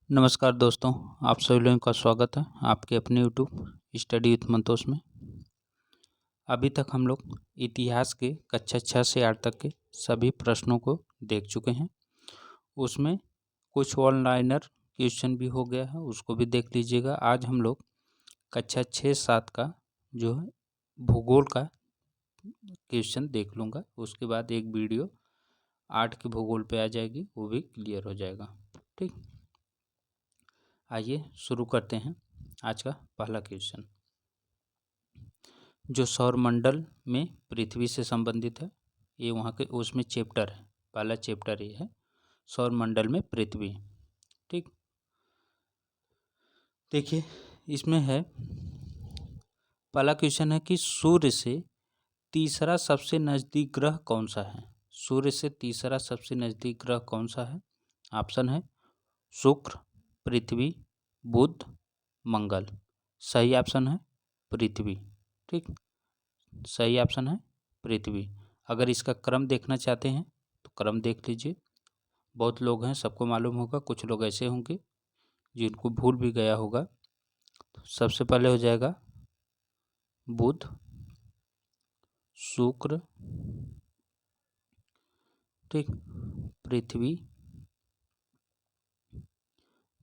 नमस्कार दोस्तों, आप सभी लोगों का स्वागत है आपके अपने यूट्यूब स्टडी विथ मंतोष में। अभी तक हम लोग इतिहास के कक्षा 6 से 8 तक के सभी प्रश्नों को देख चुके हैं। उसमें कुछ ऑनलाइनर क्वेश्चन भी हो गया है, उसको भी देख लीजिएगा। आज हम लोग कक्षा 6-7 का जो है भूगोल का क्वेश्चन देख लूँगा। उसके बाद एक वीडियो 8 के भूगोल पे आ जाएगी, वो भी क्लियर हो जाएगा। ठीक, आइए शुरू करते हैं आज का पहला क्वेश्चन, जो सौरमंडल में पृथ्वी से संबंधित है। ये वहाँ के उसमें चैप्टर है, पहला चैप्टर ये है सौरमंडल में पृथ्वी। ठीक, देखिए इसमें है, पहला क्वेश्चन है कि सूर्य से तीसरा सबसे नज़दीक ग्रह कौन सा है। सूर्य से तीसरा सबसे नज़दीक ग्रह कौन सा है? ऑप्शन है शुक्र, पृथ्वी, बुध, मंगल। सही ऑप्शन है पृथ्वी। ठीक, सही ऑप्शन है पृथ्वी। अगर इसका क्रम देखना चाहते हैं तो क्रम देख लीजिए। बहुत लोग हैं, सबको मालूम होगा, कुछ लोग ऐसे होंगे जिनको भूल भी गया होगा। तो सबसे पहले हो जाएगा बुध, शुक्र, ठीक, पृथ्वी,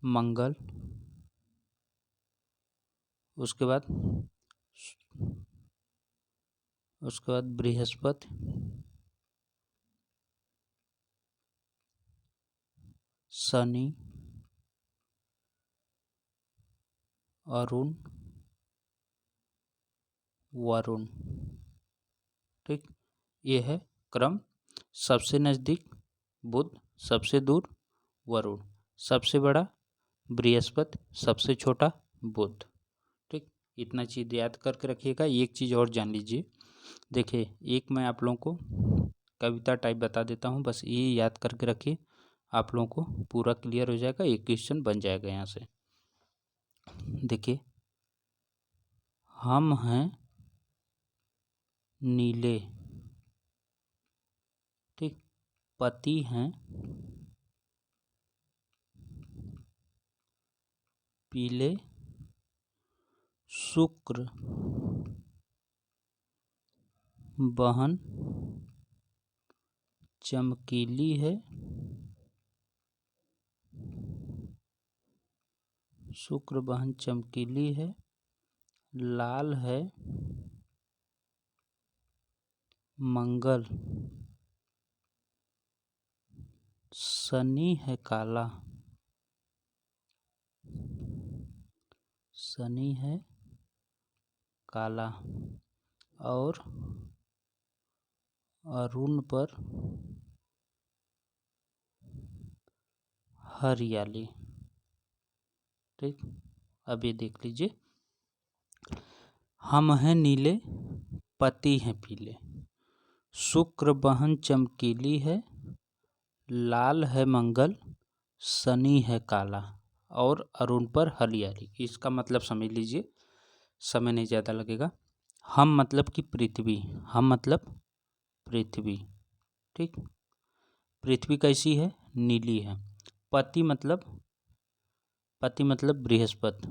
मंगल, उसके बाद बृहस्पति, शनि, अरुण, वरुण। ठीक, ये है क्रम। सबसे नज़दीक बुध, सबसे दूर वरुण, सबसे बड़ा बृहस्पति, सबसे छोटा बुध। ठीक, इतना चीज़ याद करके रखिएगा। एक चीज़ और जान लीजिए, देखिए एक मैं आप लोगों को कविता टाइप बता देता हूँ, बस ये याद करके रखिए, आप लोगों को पूरा क्लियर हो जाएगा, एक क्वेश्चन बन जाएगा यहाँ से। देखिए, हम हैं नीले, ठीक, पति हैं पीले, शुक्र बहन चमकीली है, शुक्र बहन चमकीली है, लाल है मंगल, शनि है काला, शनि है काला, और अरुण पर हरियाली। ठीक, अब ये देख लीजिए, हम हैं नीले, पति हैं पीले, शुक्र बहन चमकीली है, लाल है मंगल, शनि है काला, और अरुण पर हरियाली। इसका मतलब समझ लीजिए, समय नहीं ज़्यादा लगेगा। हम मतलब कि पृथ्वी, हम मतलब पृथ्वी, ठीक, पृथ्वी कैसी है? नीली है। पति मतलब बृहस्पति,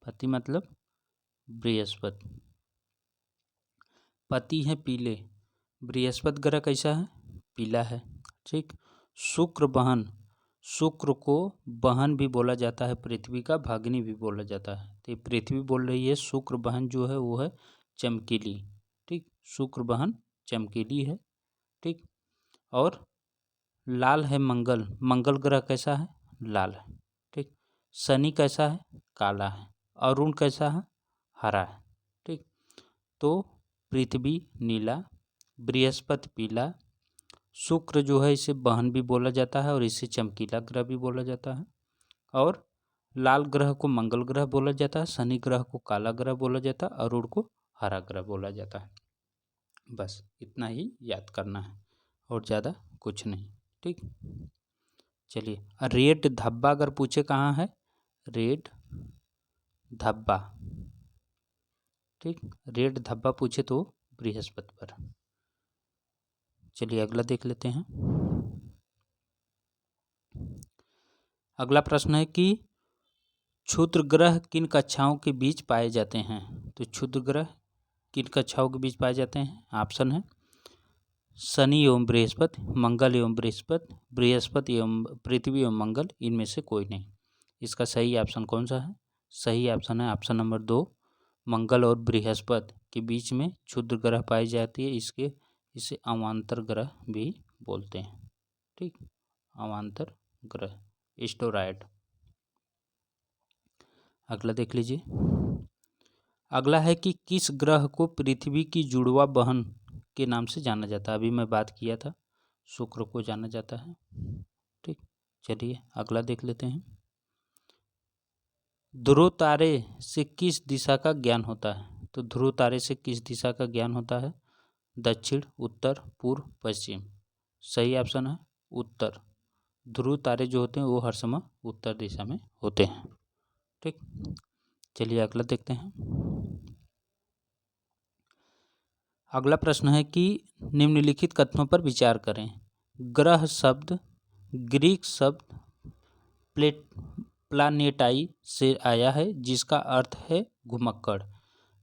पति मतलब बृहस्पति, पति है पीले, बृहस्पति ग्रह कैसा है? पीला है। ठीक, शुक्र बहन, शुक्र को बहन भी बोला जाता है, पृथ्वी का भागिनी भी बोला जाता है। तो पृथ्वी बोल रही है शुक्र बहन जो है वो है चमकीली। ठीक, शुक्र बहन चमकीली है। ठीक, और लाल है मंगल, मंगल ग्रह कैसा है? लाल है। ठीक, शनि कैसा है? काला है। अरुण कैसा है? हरा है। ठीक, तो पृथ्वी नीला, बृहस्पति पीला, शुक्र जो है इसे बहन भी बोला जाता है और इसे चमकीला ग्रह भी बोला जाता है, और लाल ग्रह को मंगल ग्रह बोला जाता है, शनि ग्रह को काला ग्रह बोला जाता है, अरुण को हरा ग्रह बोला जाता है। बस इतना ही याद करना है और ज़्यादा कुछ नहीं। ठीक, चलिए, रेड धब्बा अगर पूछे कहाँ है? रेड धब्बा, ठीक, रेड धब्बा पूछे तो बृहस्पति पर। चलिए अगला देख लेते हैं। अगला प्रश्न है कि क्षुद्र ग्रह किन कक्षाओं के बीच पाए जाते हैं। तो क्षुद्र ग्रह किन कक्षाओं के बीच पाए जाते हैं। ऑप्शन है शनि एवं बृहस्पति, मंगल एवं बृहस्पति, बृहस्पति एवं पृथ्वी एवं मंगल, इनमें से कोई नहीं। इसका सही ऑप्शन कौन सा है। सही ऑप्शन है ऑप्शन नंबर 2, मंगल और बृहस्पति के बीच में क्षुद्र ग्रह पाई जाती है। इसे अवान्तर ग्रह भी बोलते हैं। ठीक, अवान्तर ग्रह, एस्टेरॉयड। अगला देख लीजिए। अगला है कि किस ग्रह को पृथ्वी की जुड़वा बहन के नाम से जाना जाता है। अभी मैं बात किया था, शुक्र को जाना जाता है। ठीक, चलिए अगला देख लेते हैं। ध्रुव तारे से किस दिशा का ज्ञान होता है। तो ध्रुव तारे से किस दिशा का ज्ञान होता है। दक्षिण, उत्तर, पूर्व, पश्चिम। सही ऑप्शन है उत्तर। ध्रुव तारे जो होते हैं वो हर समय उत्तर दिशा में होते हैं। ठीक, चलिए अगला देखते हैं। अगला प्रश्न है कि निम्नलिखित कथनों पर विचार करें। ग्रह शब्द ग्रीक शब्द प्लानेटाई से आया है जिसका अर्थ है घुमक्कड़।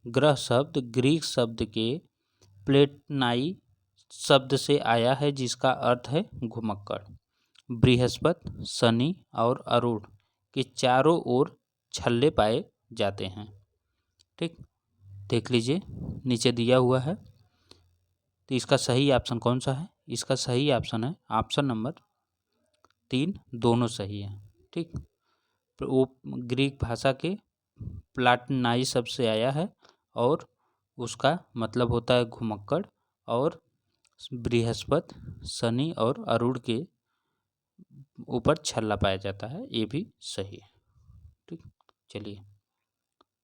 ग्रह शब्द ग्रीक शब्द के प्लेटनाई शब्द से आया है जिसका अर्थ है घुमक्कड़। बृहस्पति, शनि और अरुण के चारों ओर छल्ले पाए जाते हैं। ठीक, देख लीजिए नीचे दिया हुआ है। तो इसका सही ऑप्शन कौन सा है। इसका सही ऑप्शन है ऑप्शन नंबर 3, दोनों सही है। ठीक, वो ग्रीक भाषा के प्लाटनाई शब्द से आया है और उसका मतलब होता है घुमक्कड़। और बृहस्पति, शनि और अरुण के ऊपर छल्ला पाया जाता है, ये भी सही है। ठीक, चलिए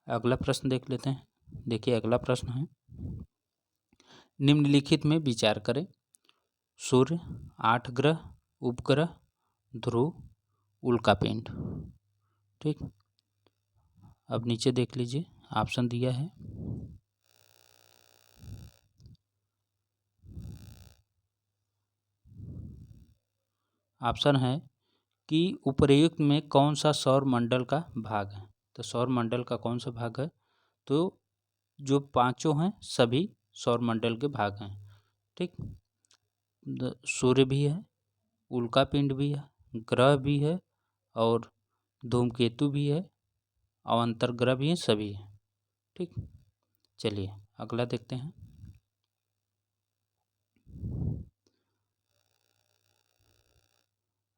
अगला प्रश्न देख लेते हैं। देखिए अगला प्रश्न है, निम्नलिखित में विचार करें। सूर्य, 8 ग्रह, उपग्रह, ध्रुव, उल्कापिंड। ठीक, अब नीचे देख लीजिए ऑप्शन दिया है। ऑप्शन है कि उपर्युक्त में कौन सा सौर मंडल का भाग है। तो सौर मंडल का कौन सा भाग है। तो जो पांचों हैं सभी सौर मंडल के भाग हैं। ठीक, सूर्य भी है, उल्कापिंड भी है, ग्रह भी है और धूमकेतु भी है, अवान्तर ग्रह भी हैं, सभी हैं। ठीक, चलिए अगला देखते हैं।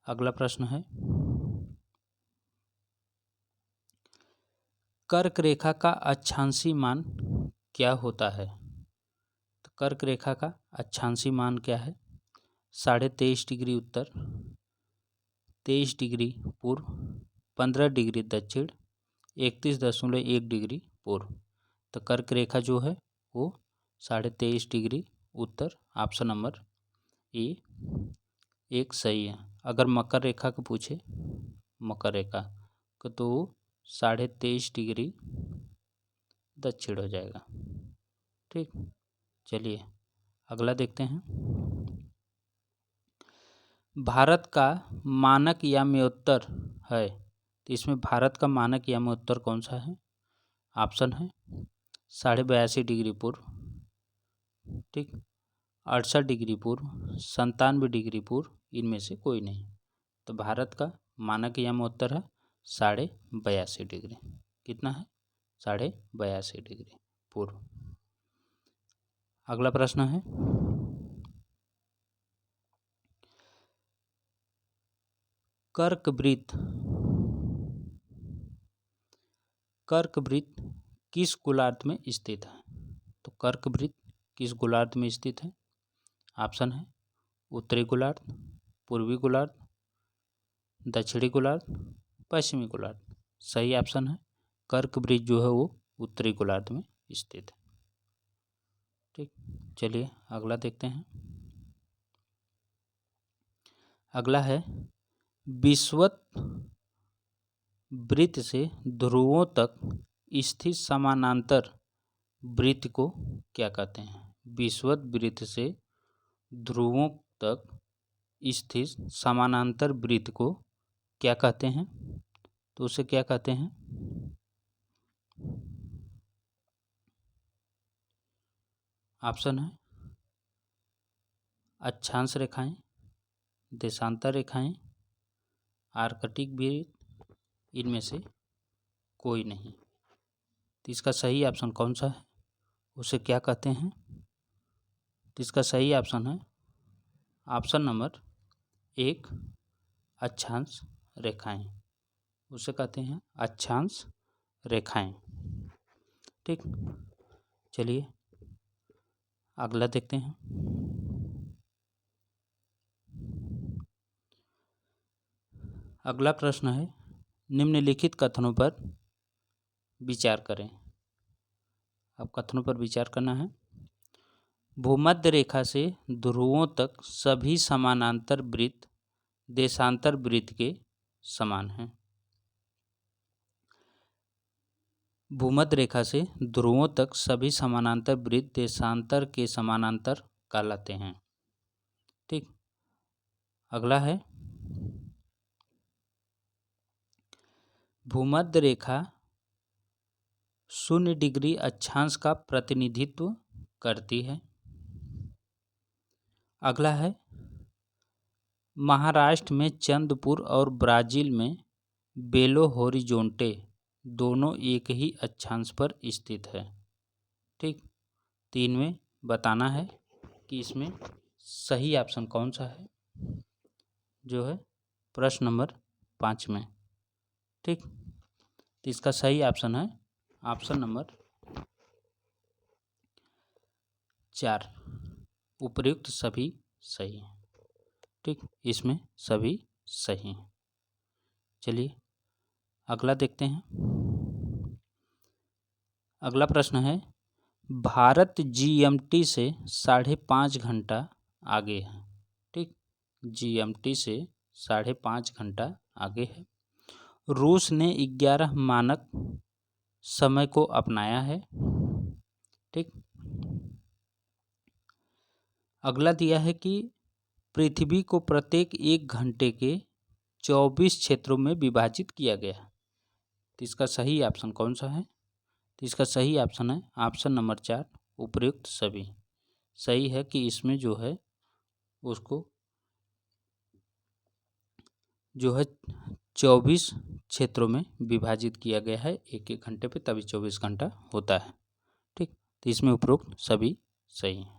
अगला प्रश्न है, कर्क रेखा का अक्षांशी मान क्या होता है। तो कर्क रेखा का अक्षांशी मान क्या है। 23.5 डिग्री उत्तर, 23 डिग्री पूर्व, 15 डिग्री दक्षिण, 31.1 डिग्री पूर्व। तो कर्क रेखा जो है वो 23.5 degree Uttar, option number A एक सही है। अगर मकर रेखा को पूछे, मकर रेखा को, तो 23.5 डिग्री दक्षिण हो जाएगा। ठीक, चलिए अगला देखते हैं। भारत का मानक याम्योत्तर है, तो इसमें भारत का मानक याम्योत्तर कौन सा है। ऑप्शन है 82.5 डिग्री पूर्व, ठीक, 68 डिग्री पूर्व, 97 डिग्री पूर्व, इनमें से कोई नहीं। तो भारत का मानक याम्योत्तर है 82.5 डिग्री। कितना है 82.5 डिग्री पूर्व। अगला प्रश्न है, कर्कवृत्त किस गोलार्ध में स्थित है। तो कर्कवृत्त किस गोलार्ध में स्थित है। ऑप्शन है उत्तरी गोलार्ध, पूर्वी गोलार्ध, दक्षिणी गोलार्ध, पश्चिमी गोलार्ध। सही ऑप्शन है कर्कवृत्त जो है वो उत्तरी गोलार्ध में स्थित है। ठीक, चलिए अगला देखते हैं। अगला है, विषुवत वृत्त से ध्रुवों तक स्थित समानांतर वृत्त को क्या कहते हैं। विषुवत वृत्त से ध्रुवों तक स्थित समानांतर वृत्त को क्या कहते हैं? तो उसे क्या कहते हैं? ऑप्शन है अक्षांश रेखाएं, देशांतर रेखाएं, आर्कटिक वृत्त, इनमें से कोई नहीं। तो इसका सही ऑप्शन कौन सा है? उसे क्या कहते हैं? तो इसका सही ऑप्शन है ऑप्शन नंबर 1 अक्षांश रेखाएं। उसे कहते हैं अक्षांश रेखाएं। ठीक, चलिए अगला देखते हैं। अगला प्रश्न है, निम्नलिखित कथनों पर विचार करें। अब कथनों पर विचार करना है। भूमध्य रेखा से ध्रुवों तक सभी समानांतर वृत्त देशांतर वृत्त के समान हैं। भूमध्य रेखा से ध्रुवों तक सभी समानांतर वृत्त देशांतर के समानांतर कहलाते हैं। ठीक, अगला है, भूमध्य रेखा 0 डिग्री अक्षांश का प्रतिनिधित्व करती है। अगला है, महाराष्ट्र में चंद्रपुर और ब्राज़ील में बेलो होरिज़ोंटे दोनों एक ही अक्षांश पर स्थित है। ठीक, तीन में बताना है कि इसमें सही ऑप्शन कौन सा है, जो है प्रश्न नंबर 5 में। ठीक, तो इसका सही ऑप्शन है ऑप्शन नंबर 4, उपर्युक्त सभी सही हैं। ठीक, इसमें सभी सही हैं। चलिए अगला देखते हैं। अगला प्रश्न है, भारत GMT से 5.5 घंटा आगे है। ठीक, GMT से 5.5 घंटा आगे है। रूस ने 11 मानक समय को अपनाया है। ठीक, अगला दिया है कि पृथ्वी को प्रत्येक 1 घंटे के 24 क्षेत्रों में विभाजित किया गया। तो इसका सही ऑप्शन कौन सा है? तो इसका सही ऑप्शन है ऑप्शन नंबर 4, उपर्युक्त सभी सही है कि इसमें जो है उसको जो है 24 क्षेत्रों में विभाजित किया गया है 1-1 घंटे पे, तभी 24 घंटा होता है। ठीक, तो इसमें उपरोक्त सभी सही हैं।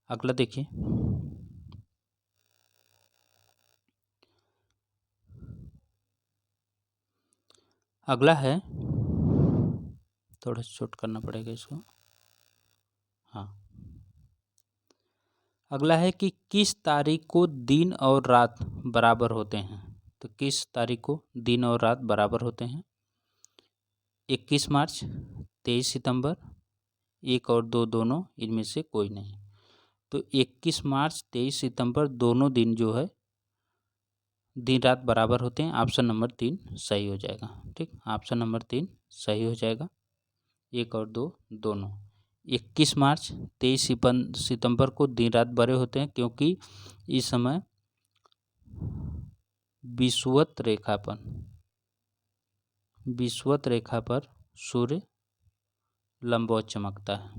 अगला देखिए, अगला है, थोड़ा शॉर्ट करना पड़ेगा इसको। हाँ, अगला है कि किस तारीख को दिन और रात बराबर होते हैं? तो किस तारीख को दिन और रात बराबर होते हैं? 21 मार्च, 23 सितंबर, 1 और 2 दोनों, इनमें से कोई नहीं। तो 21 मार्च 23 सितंबर दोनों दिन जो है दिन रात बराबर होते हैं। ऑप्शन नंबर 3 सही हो जाएगा। ठीक, ऑप्शन नंबर 3 सही हो जाएगा। 1 और 2 दोनों। 21 मार्च 23 सितंबर को दिन रात बड़े होते हैं, क्योंकि इस समय विषुवत रेखा पर सूर्य लंबवत चमकता है।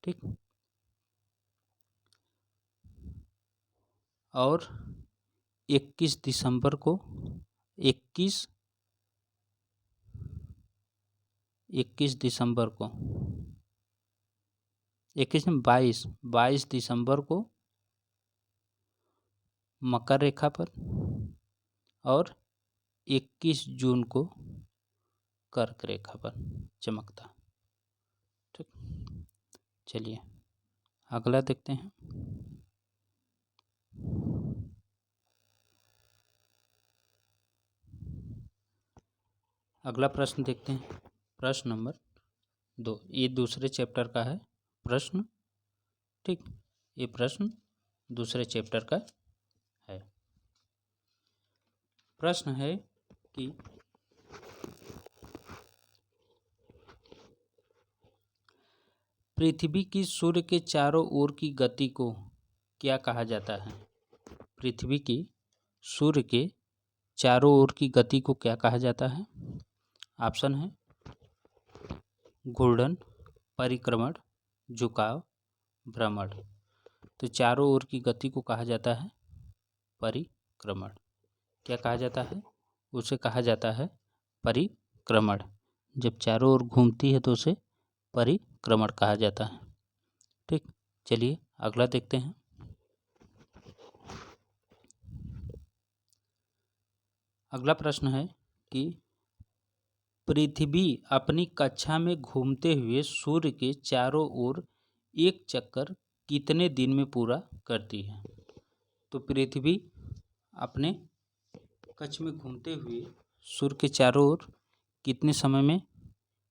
ठीक, और 21 दिसंबर को 21 दिसंबर को 22 दिसंबर को मकर रेखा पर और 21 जून को कर्क रेखा पर चमकता। ठीक, चलिए अगला देखते हैं। अगला प्रश्न देखते हैं, प्रश्न नंबर 2। ये दूसरे चैप्टर का है प्रश्न। ठीक, ये प्रश्न दूसरे चैप्टर का है। प्रश्न है कि पृथ्वी की सूर्य के चारों ओर की गति को क्या कहा जाता है? पृथ्वी की सूर्य के चारों ओर की गति को क्या कहा जाता है? ऑप्शन है घूर्णन, परिक्रमण, झुकाव, भ्रमण। तो चारों ओर की गति को कहा जाता है परिक्रमण। क्या कहा जाता है? उसे कहा जाता है परिक्रमण। जब चारों ओर घूमती है तो उसे परिक्रमण कहा जाता है। ठीक, चलिए अगला देखते हैं। अगला प्रश्न है कि पृथ्वी अपनी कक्षा में घूमते हुए सूर्य के चारों ओर एक चक्कर कितने दिन में पूरा करती है? तो पृथ्वी अपने कक्ष में घूमते हुए सूर्य के चारों ओर कितने समय में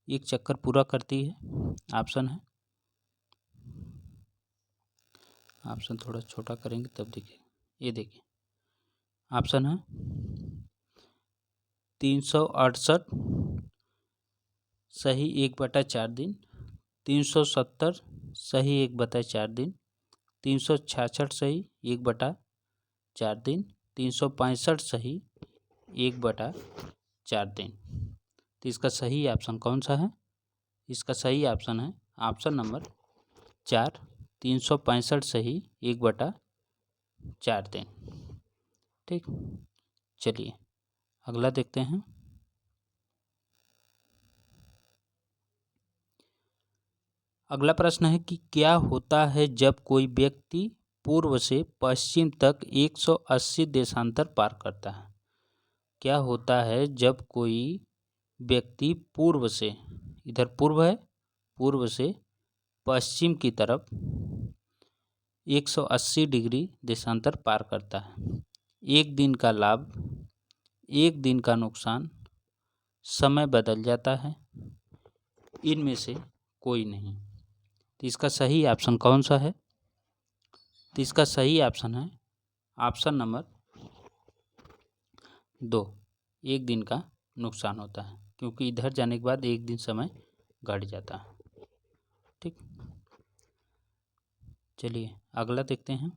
एक चक्कर पूरा करती है? ऑप्शन है, ऑप्शन थोड़ा छोटा करेंगे तब देखिए, ये देखिए ऑप्शन है 368 सही 1/4 दिन, 370 सही 1/4 दिन, 366 सही 1/4 दिन, 365 सही 1/4 दिन। तो इसका सही ऑप्शन कौन सा है? इसका सही ऑप्शन है ऑप्शन नंबर 4, 365 सही 1/4 दिन। ठीक, चलिए अगला देखते हैं। अगला प्रश्न है कि क्या होता है जब कोई व्यक्ति पूर्व से पश्चिम तक 180 देशांतर पार करता है? क्या होता है जब कोई व्यक्ति पूर्व से, इधर पूर्व है, पूर्व से पश्चिम की तरफ 180 डिग्री देशांतर पार करता है? एक दिन का लाभ, एक दिन का नुकसान, समय बदल जाता है, इनमें से कोई नहीं। तो इसका सही ऑप्शन कौन सा है? तो इसका सही ऑप्शन है ऑप्शन नंबर 2, एक दिन का नुकसान होता है, क्योंकि इधर जाने के बाद एक दिन समय घट जाता है। ठीक, चलिए अगला देखते हैं।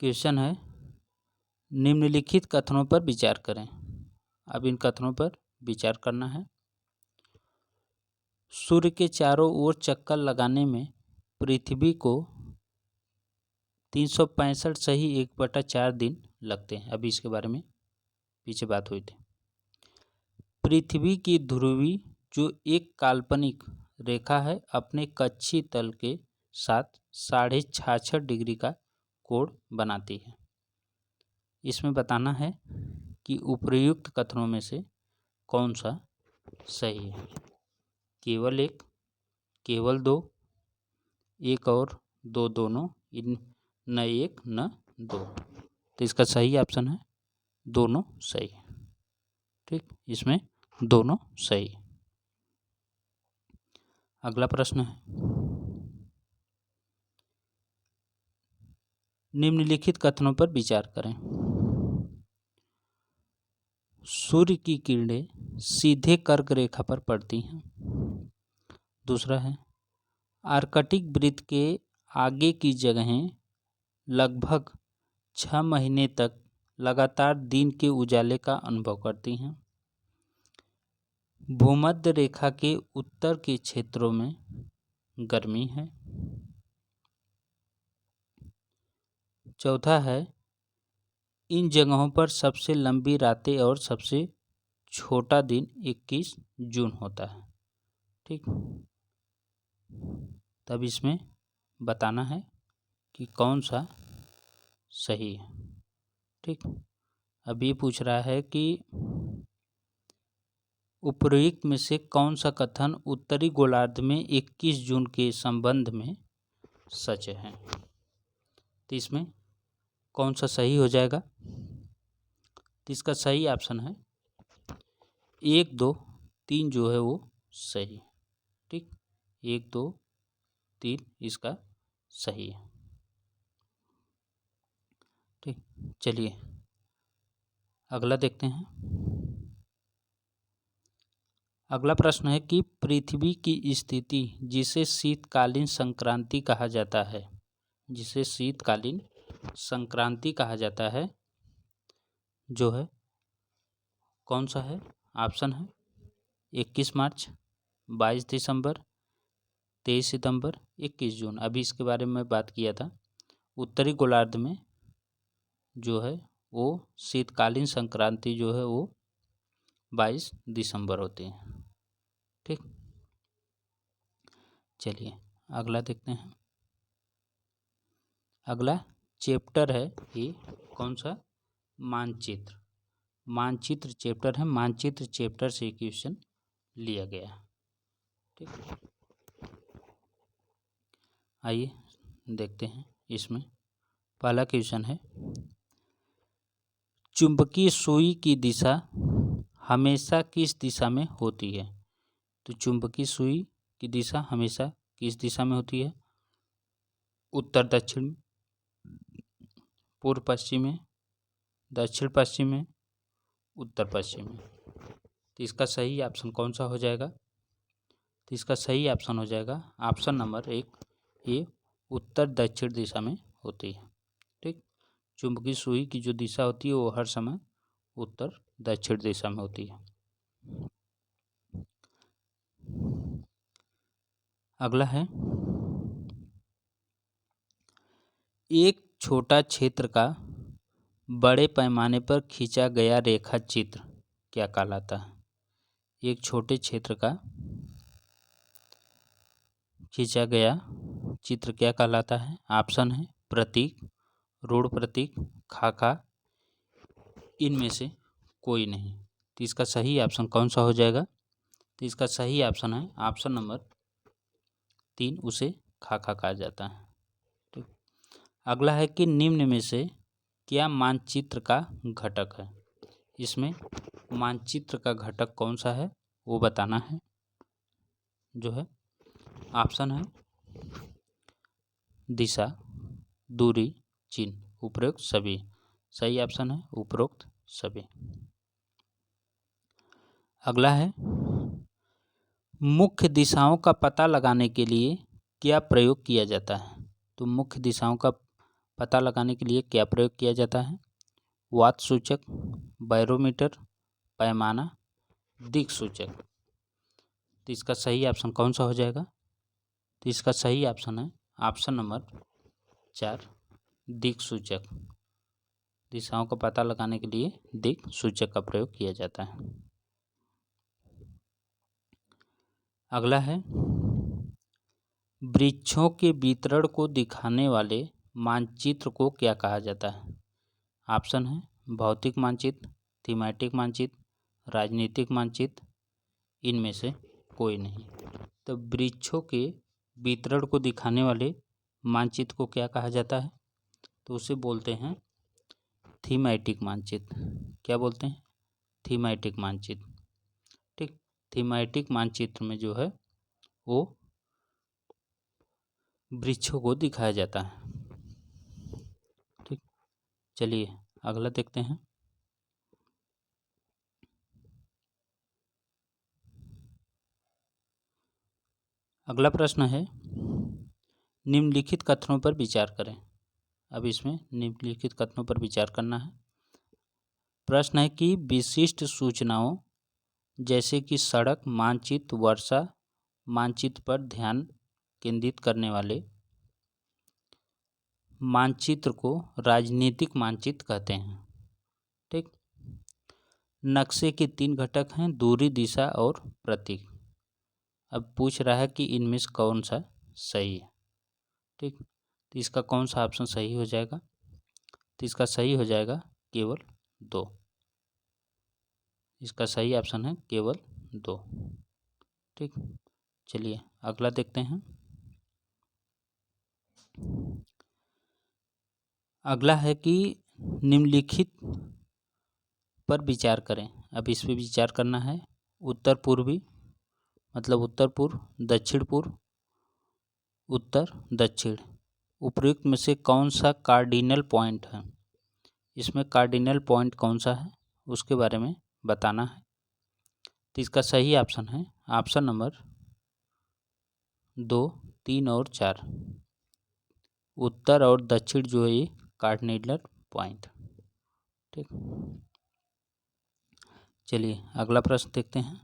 क्वेश्चन है निम्नलिखित कथनों पर विचार करें। अब इन कथनों पर विचार करना है। सूर्य के चारों ओर चक्कर लगाने में पृथ्वी को 365 सही 1/4 दिन लगते हैं। अभी इसके बारे में पीछे बात हुई थी। पृथ्वी की ध्रुवी जो एक काल्पनिक रेखा है अपने कक्षीय तल के साथ 66.5 डिग्री का कोण बनाती है। इसमें बताना है कि उपर्युक्त कथनों में से कौन सा सही है। केवल एक, केवल दो, एक और दो, दोनों, इन न एक न दो। तो इसका सही ऑप्शन है दोनों सही। ठीक, इसमें दोनों सही। अगला प्रश्न है निम्नलिखित कथनों पर विचार करें। सूर्य की किरणें सीधे कर्क रेखा पर पड़ती हैं। दूसरा है आर्कटिक वृत्त के आगे की जगहें लगभग 6 महीने तक लगातार दिन के उजाले का अनुभव करती हैं। भूमध्य रेखा के उत्तर के क्षेत्रों में गर्मी है। चौथा है इन जगहों पर सबसे लंबी रातें और सबसे छोटा दिन 21 जून होता है। ठीक, तब इसमें बताना है कि कौन सा सही है। ठीक, अब ये पूछ रहा है कि उपर्युक्त में से कौन सा कथन उत्तरी गोलार्ध में 21 जून के संबंध में सच है। तो इसमें कौन सा सही हो जाएगा? तो इसका सही ऑप्शन है 1, 2, 3 जो है वो सही। ठीक, 1, 2, 3 इसका सही है। ठीक, चलिए अगला देखते हैं। अगला प्रश्न है कि पृथ्वी की स्थिति जिसे शीतकालीन संक्रांति कहा जाता है जिसे शीतकालीन संक्रांति कहा जाता है, जो है कौन सा है? ऑप्शन है 21 मार्च, 22 दिसंबर, 23 सितंबर, 21 जून। अभी इसके बारे में बात किया था। उत्तरी गोलार्ध में जो है वो शीतकालीन संक्रांति जो है वो 22 दिसंबर होती है। ठीक, चलिए अगला देखते हैं। अगला चैप्टर है ये कौन सा? मानचित्र। मानचित्र चैप्टर है। मानचित्र चैप्टर से क्वेश्चन लिया गया। ठीक, आइए देखते हैं। इसमें पहला क्वेश्चन है, चुंबकीय सुई की दिशा हमेशा किस दिशा में होती है? तो चुंबकीय सुई की दिशा हमेशा किस दिशा में होती है? उत्तर दक्षिण में, पूर्व पश्चिम में, दक्षिण पश्चिम में, उत्तर पश्चिम में। तो इसका सही ऑप्शन कौन सा हो जाएगा? तो इसका सही ऑप्शन हो जाएगा ऑप्शन नंबर 1, ये उत्तर दक्षिण दिशा में होती है। ठीक, चुंबकीय सुई की जो दिशा होती है वो हर समय उत्तर दक्षिण दिशा में होती है। अगला है, एक छोटा क्षेत्र का बड़े पैमाने पर खींचा गया रेखा चित्र क्या कहलाता है? एक छोटे क्षेत्र का खींचा गया चित्र क्या कहलाता है? ऑप्शन है प्रतीक, रूढ़ प्रतीक, खाका, इनमें से कोई नहीं। तो इसका सही ऑप्शन कौन सा हो जाएगा? तो इसका सही ऑप्शन है ऑप्शन नंबर 3, उसे खाका कहा जाता है। ठीक, अगला है कि निम्न में से क्या मानचित्र का घटक है? इसमें मानचित्र का घटक कौन सा है वो बताना है। जो है ऑप्शन है दिशा, दूरी, चिन्ह, उपरोक्त सभी। सही ऑप्शन है उपरोक्त सभी। अगला है, मुख्य दिशाओं का पता लगाने के लिए क्या प्रयोग किया जाता है? तो मुख्य दिशाओं का पता लगाने के लिए क्या प्रयोग किया जाता है? वात सूचक, बैरोमीटर, पैमाना, दिक् सूचक। तो इसका सही ऑप्शन कौन सा हो जाएगा? तो इसका सही ऑप्शन है ऑप्शन नंबर 4, दिक् सूचक। दिशाओं का पता लगाने के लिए दिक् सूचक का प्रयोग किया जाता है। अगला है, वृक्षों के वितरण को दिखाने वाले मानचित्र को क्या कहा जाता है? ऑप्शन है भौतिक मानचित्र, थीमेटिक मानचित्र, राजनीतिक मानचित्र, इनमें से कोई नहीं। तो वृक्षों के वितरण को दिखाने वाले मानचित्र को क्या कहा जाता है? तो उसे बोलते हैं थीमेटिक मानचित्र। क्या बोलते हैं? थीमेटिक मानचित्र। ठीक, थीमेटिक मानचित्र में जो है वो वृक्षों को दिखाया जाता है। ठीक, चलिए अगला देखते हैं। अगला प्रश्न है, निम्नलिखित कथनों पर विचार करें। अब इसमें निम्नलिखित कथनों पर विचार करना है। प्रश्न है कि विशिष्ट सूचनाओं जैसे कि सड़क मानचित्र, वर्षा मानचित्र पर ध्यान केंद्रित करने वाले मानचित्र को राजनीतिक मानचित्र कहते हैं। ठीक, नक्शे के 3 घटक हैं, दूरी, दिशा और प्रतीक। अब पूछ रहा है कि इनमें से कौन सा सही है। ठीक, तो इसका कौन सा ऑप्शन सही हो जाएगा? तो इसका सही हो जाएगा केवल 2। इसका सही ऑप्शन है केवल 2। ठीक, चलिए अगला देखते हैं। अगला है कि निम्नलिखित पर विचार करें। अब इस पर विचार करना है। उत्तर पूर्वी मतलब उत्तर पूर्व, दक्षिण पूर्व, उत्तर दक्षिण, उपयुक्त में से कौन सा कार्डिनल पॉइंट है? इसमें कार्डिनल पॉइंट कौन सा है उसके बारे में बताना है। तो इसका सही ऑप्शन है ऑप्शन नंबर 2, 3 और 4। उत्तर और दक्षिण जो है ये कार्डिनल पॉइंट। ठीक, चलिए अगला प्रश्न देखते हैं।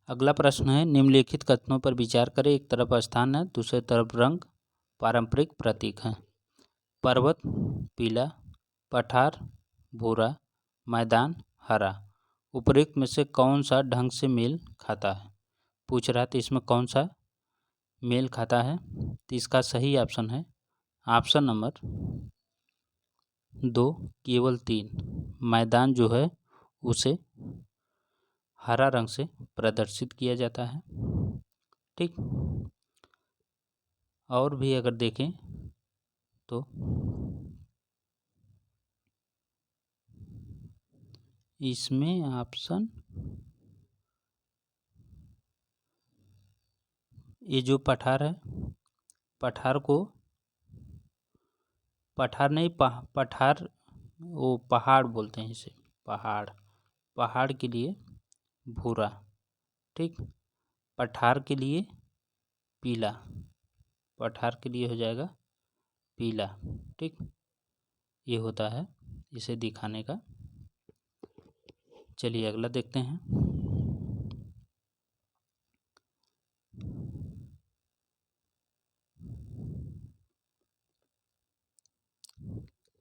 अगला प्रश्न है, निम्नलिखित कथनों पर विचार करें। एक तरफ स्थान है, दूसरे तरफ रंग पारंपरिक प्रतीक हैं। पर्वत पीला, पठार भूरा, मैदान हरा। उपरोक्त में से कौन सा ढंग से मेल खाता है? पूछ रहा है तो इसमें कौन सा मेल खाता है? तो इसका सही ऑप्शन है ऑप्शन नंबर 2 केवल 3। मैदान जो है उसे हरा रंग से प्रदर्शित किया जाता है। ठीक, और भी अगर देखें तो इसमें ऑप्शन ये जो पठार है, पठार को पठार नहीं पठार वो पहाड़ बोलते हैं इसे, पहाड़ के लिए भूरा। ठीक, पठार के लिए पीला, पठार के लिए हो जाएगा पीला। ठीक, ये होता है इसे दिखाने का। चलिए अगला देखते हैं।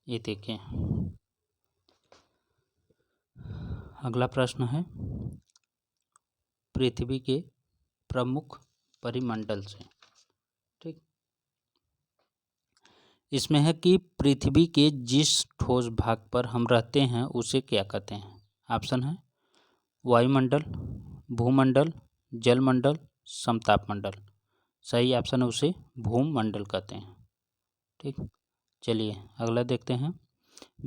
ये देखें, अगला प्रश्न है, पृथ्वी के प्रमुख परिमंडल से। ठीक, इसमें है कि पृथ्वी के जिस ठोस भाग पर हम रहते हैं उसे क्या कहते हैं? ऑप्शन है वायुमंडल, भूमंडल, जलमंडल, समतापमंडल। सही ऑप्शन है उसे भूमंडल कहते हैं। ठीक, चलिए अगला देखते हैं।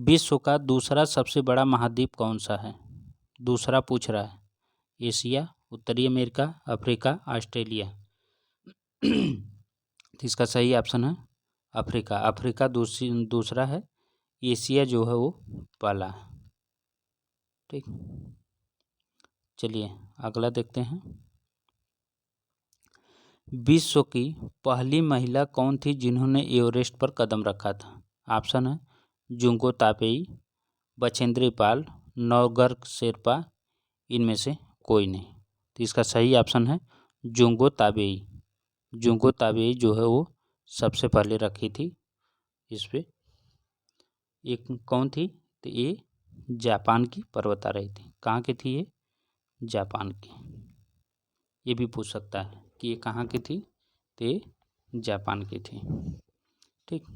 विश्व का दूसरा सबसे बड़ा महाद्वीप कौन सा है? दूसरा पूछ रहा है, एशिया, उत्तरी अमेरिका, अफ्रीका, ऑस्ट्रेलिया। तो इसका सही ऑप्शन है अफ्रीका। अफ्रीका दूसरा है, एशिया जो है वो पहला है। ठीक, चलिए अगला देखते हैं। विश्व की पहली महिला कौन थी जिन्होंने एवरेस्ट पर कदम रखा था? ऑप्शन है जुंगो ताबेई, बछेंद्री पाल, नौगर्ग शेरपा, इनमें से कोई नहीं। तो इसका सही ऑप्शन है जुंगो ताबेई। जुंगो ताबेई जो है वो सबसे पहले रखी थी इस पे। एक कौन थी? तो ये जापान की पर्वतारोही थी। कहाँ की थी ये? जापान की। ये भी पूछ सकता है कि ये कहाँ की थी, तो ये जापान की थी। ठीक,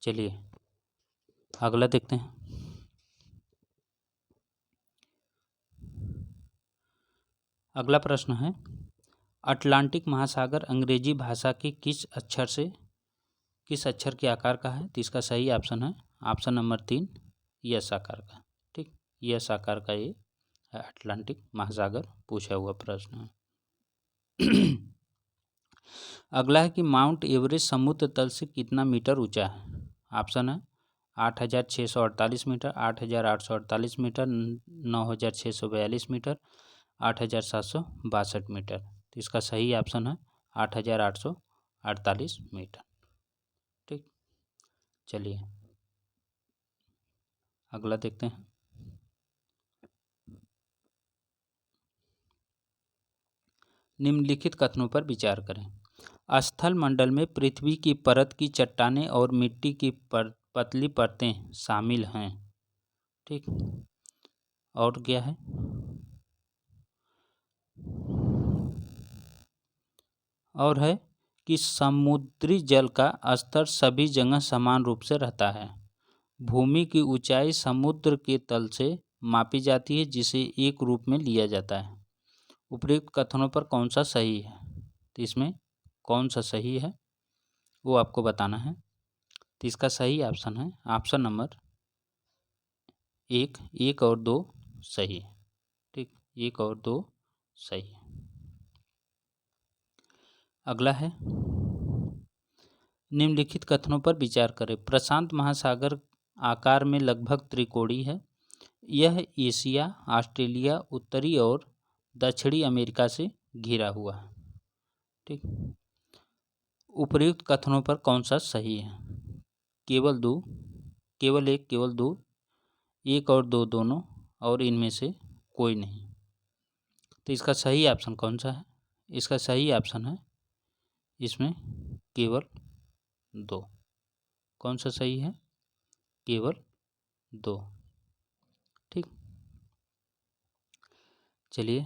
चलिए अगला देखते हैं। अगला प्रश्न है, अटलांटिक महासागर अंग्रेजी भाषा के किस अक्षर के आकार का है? तो इसका सही ऑप्शन है ऑप्शन नंबर 3 यस आकार का। ठीक, यस आकार का ये अटलांटिक महासागर पूछा हुआ प्रश्न है। अगला है कि माउंट एवरेस्ट समुद्र तल से कितना मीटर ऊंचा है? ऑप्शन है 8,648 मीटर, 8,848 मीटर, 9,642 मीटर, 8,762 मीटर। तो इसका सही ऑप्शन है 8,848 मीटर। ठीक, चलिए अगला देखते हैं। निम्नलिखित कथनों पर विचार करें। स्थल मंडल में पृथ्वी की परत की चट्टानें और मिट्टी की पतली परतें शामिल हैं। ठीक, और क्या है? और है कि समुद्री जल का स्तर सभी जगह समान रूप से रहता है। भूमि की ऊंचाई समुद्र के तल से मापी जाती है जिसे एक रूप में लिया जाता है। उपरोक्त कथनों पर कौन सा सही है? तो इसमें कौन सा सही है वो आपको बताना है। तो इसका सही ऑप्शन है ऑप्शन नंबर 1 और 2 सही है। ठीक, 1 और 2 सही है। अगला है, निम्नलिखित कथनों पर विचार करें। प्रशांत महासागर आकार में लगभग त्रिकोणीय है। यह एशिया, ऑस्ट्रेलिया, उत्तरी और दक्षिणी अमेरिका से घिरा हुआ है। ठीक, उपर्युक्त कथनों पर कौन सा सही है? केवल दो, केवल एक, केवल दो, एक और दो दोनों, और इनमें से कोई नहीं। तो इसका सही ऑप्शन कौन सा है? इसका सही ऑप्शन है इसमें केवल दो। कौन सा सही है? केवल दो। ठीक, चलिए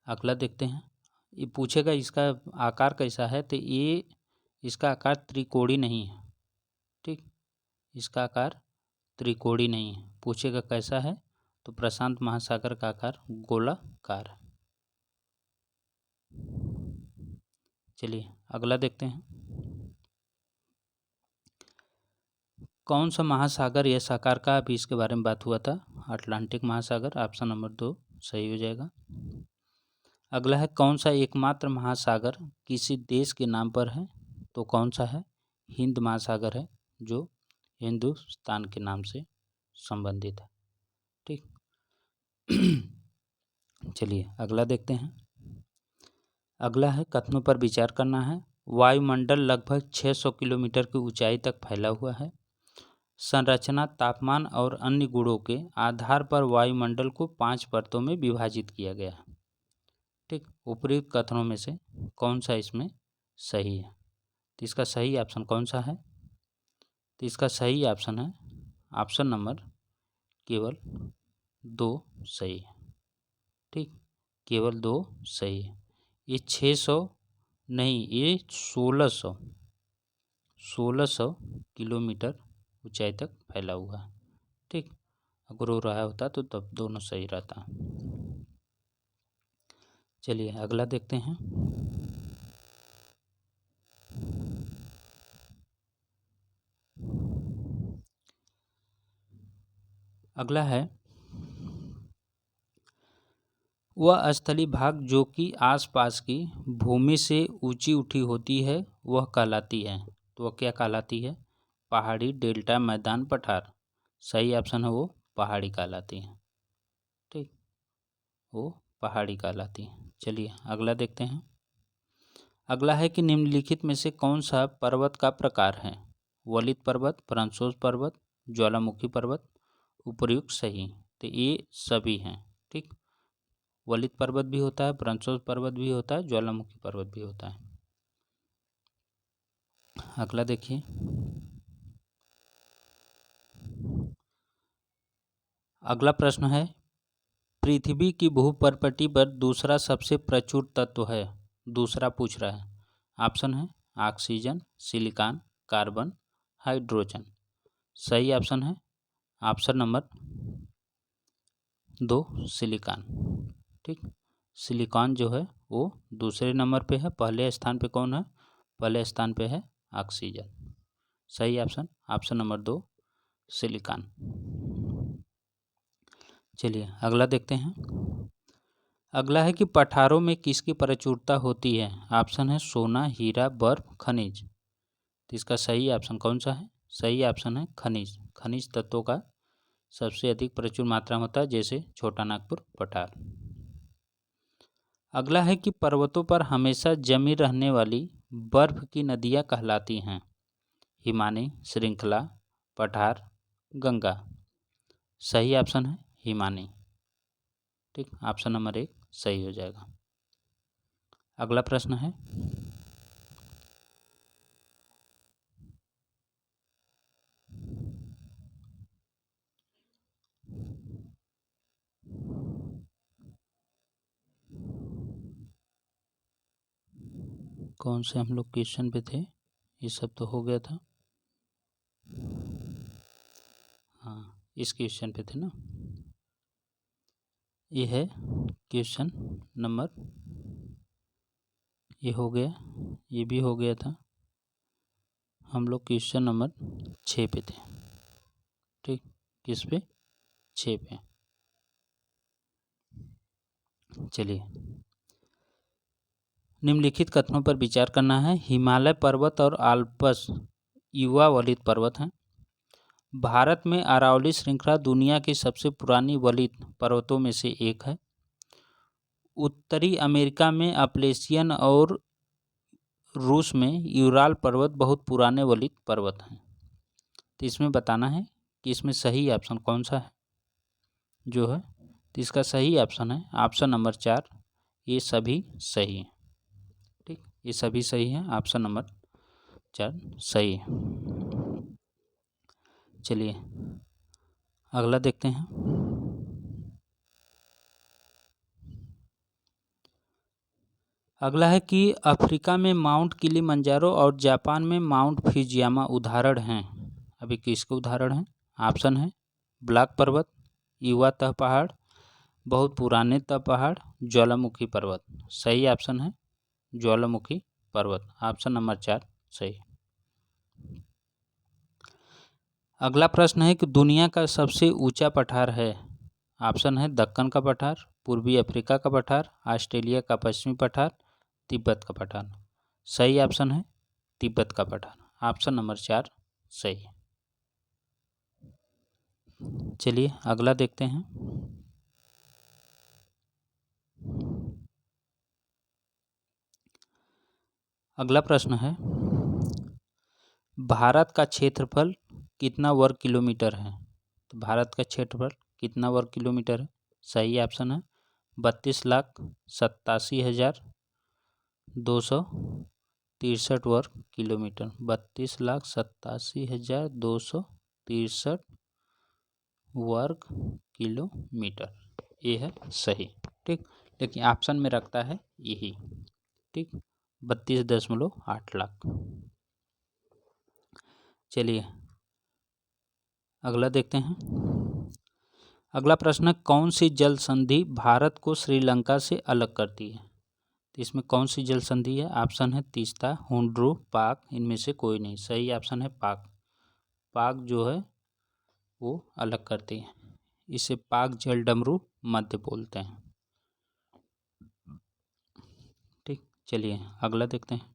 अगला देखते हैं। ये पूछेगा इसका आकार कैसा है, तो ये इसका आकार त्रिकोणी नहीं है। ठीक, इसका आकार त्रिकोणी नहीं है। पूछेगा कैसा है, तो प्रशांत महासागर का आकार गोलाकार है। चलिए अगला देखते हैं। कौन सा महासागर यह साकार का, अभी इसके बारे में बात हुआ था, अटलांटिक महासागर। ऑप्शन नंबर 2 सही हो जाएगा। अगला है कौन सा एकमात्र महासागर किसी देश के नाम पर है, तो कौन सा है? हिंद महासागर है, जो हिंदुस्तान के नाम से संबंधित है। ठीक, चलिए अगला देखते हैं। अगला है कथनों पर विचार करना है। वायुमंडल लगभग 600 किलोमीटर की ऊंचाई तक फैला हुआ है। संरचना, तापमान और अन्य गुणों के आधार पर वायुमंडल को 5 परतों में विभाजित किया गया है। ठीक, उपर्युक्त कथनों में से कौन सा इसमें सही है? तो इसका सही ऑप्शन कौन सा है? तो इसका सही ऑप्शन है ऑप्शन नंबर केवल 2 सही है। ठीक, केवल 2 सही है। ये 600 नहीं, ये 1600 किलोमीटर ऊंचाई तक फैला हुआ है। ठीक, अगर वो रहा होता तो तब दोनों सही रहता। चलिए अगला देखते हैं। अगला है वह स्थलीय भाग जो कि आसपास की भूमि से ऊंची उठी होती है वह कहलाती है, तो वह क्या कहलाती है? पहाड़ी, डेल्टा, मैदान, पठार। सही ऑप्शन है वो पहाड़ी कहलाती है। ठीक, वो पहाड़ी कहलाती है। चलिए अगला देखते हैं। अगला है कि निम्नलिखित में से कौन सा पर्वत का प्रकार है? वलित पर्वत, ब्रह्मोस पर्वत, ज्वालामुखी पर्वत। उपर्युक्त सही, तो ये सभी हैं। ठीक, वलित पर्वत भी होता है, ब्रह्मोस पर्वत भी होता है, ज्वालामुखी पर्वत भी होता है। अगला देखिए। अगला प्रश्न है पृथ्वी की भूपर्पटी पर दूसरा सबसे प्रचुर तत्व है। दूसरा पूछ रहा है। ऑप्शन है ऑक्सीजन, सिलिकॉन, कार्बन, हाइड्रोजन। सही ऑप्शन है ऑप्शन नंबर 2 सिलिकॉन। ठीक, सिलिकॉन जो है वो दूसरे नंबर पे है। पहले स्थान पे कौन है? पहले स्थान पे है ऑक्सीजन। सही ऑप्शन ऑप्शन नंबर 2 सिलिकॉन। चलिए अगला देखते हैं। अगला है कि पठारों में किसकी प्रचुरता होती है? ऑप्शन है सोना, हीरा, बर्फ, खनिज। तो इसका सही ऑप्शन कौन सा है? सही ऑप्शन है खनिज। खनिज तत्वों का सबसे अधिक प्रचुर मात्रा में होता है, जैसे छोटा नागपुर पठार। अगला है कि पर्वतों पर हमेशा जमी रहने वाली बर्फ की नदियाँ कहलाती हैं। हिमानी, श्रृंखला, पठार, गंगा। सही ऑप्शन है हिमानी। ठीक, ऑप्शन नंबर 1 सही हो जाएगा। अगला प्रश्न है कौन से हम लोग क्वेश्चन पे थे? ये सब तो हो गया था। हाँ, इस क्वेश्चन पे थे ना। ये है क्वेश्चन नंबर, ये हो गया, ये भी हो गया था। हम लोग क्वेश्चन नंबर 6 पे थे। ठीक, किस पे? 6 पे। चलिए निम्नलिखित कथनों पर विचार करना है। हिमालय पर्वत और आल्प्स युवा वलित पर्वत हैं। भारत में अरावली श्रृंखला दुनिया की सबसे पुरानी वलित पर्वतों में से एक है। उत्तरी अमेरिका में अपलेशियन और रूस में यूराल पर्वत बहुत पुराने वलित पर्वत हैं। तो इसमें बताना है कि इसमें सही ऑप्शन कौन सा है जो है। तो इसका सही ऑप्शन है ऑप्शन नंबर 4, ये सभी सही है। ठीक, ये सभी सही है, ऑप्शन नंबर 4 सही है। चलिए अगला देखते हैं। अगला है कि अफ्रीका में माउंट किलिमंजारो और जापान में माउंट फुजियामा उदाहरण हैं। अभी किसके उदाहरण हैं? ऑप्शन है ब्लैक पर्वत, युवा तह पहाड़, बहुत पुराने तह पहाड़, ज्वालामुखी पर्वत। सही ऑप्शन है ज्वालामुखी पर्वत, ऑप्शन नंबर 4 सही। अगला प्रश्न है कि दुनिया का सबसे ऊंचा पठार है। ऑप्शन है दक्कन का पठार, पूर्वी अफ्रीका का पठार, ऑस्ट्रेलिया का पश्चिमी पठार, तिब्बत का पठार। सही ऑप्शन है तिब्बत का पठार, ऑप्शन नंबर 4 सही। चलिए अगला देखते हैं। अगला प्रश्न है भारत का क्षेत्रफल कितना वर्ग किलोमीटर है? तो भारत का क्षेत्रफल कितना वर्ग किलोमीटर है? सही ऑप्शन है 32,87,263 वर्ग किलोमीटर। 32,87,263 वर्ग किलोमीटर, ये है सही। ठीक, लेकिन ऑप्शन में रखता है यही। ठीक, 32.8 लाख। चलिए अगला देखते हैं। अगला प्रश्न है कौन सी जल संधि भारत को श्रीलंका से अलग करती है? तो इसमें कौन सी जल संधि है? ऑप्शन है तीस्ता, हुंड्रू, पाक, इनमें से कोई नहीं। सही ऑप्शन है पाक। पाक जो है वो अलग करती है, इसे पाक जल डमरू मध्य बोलते हैं। ठीक, चलिए अगला देखते हैं।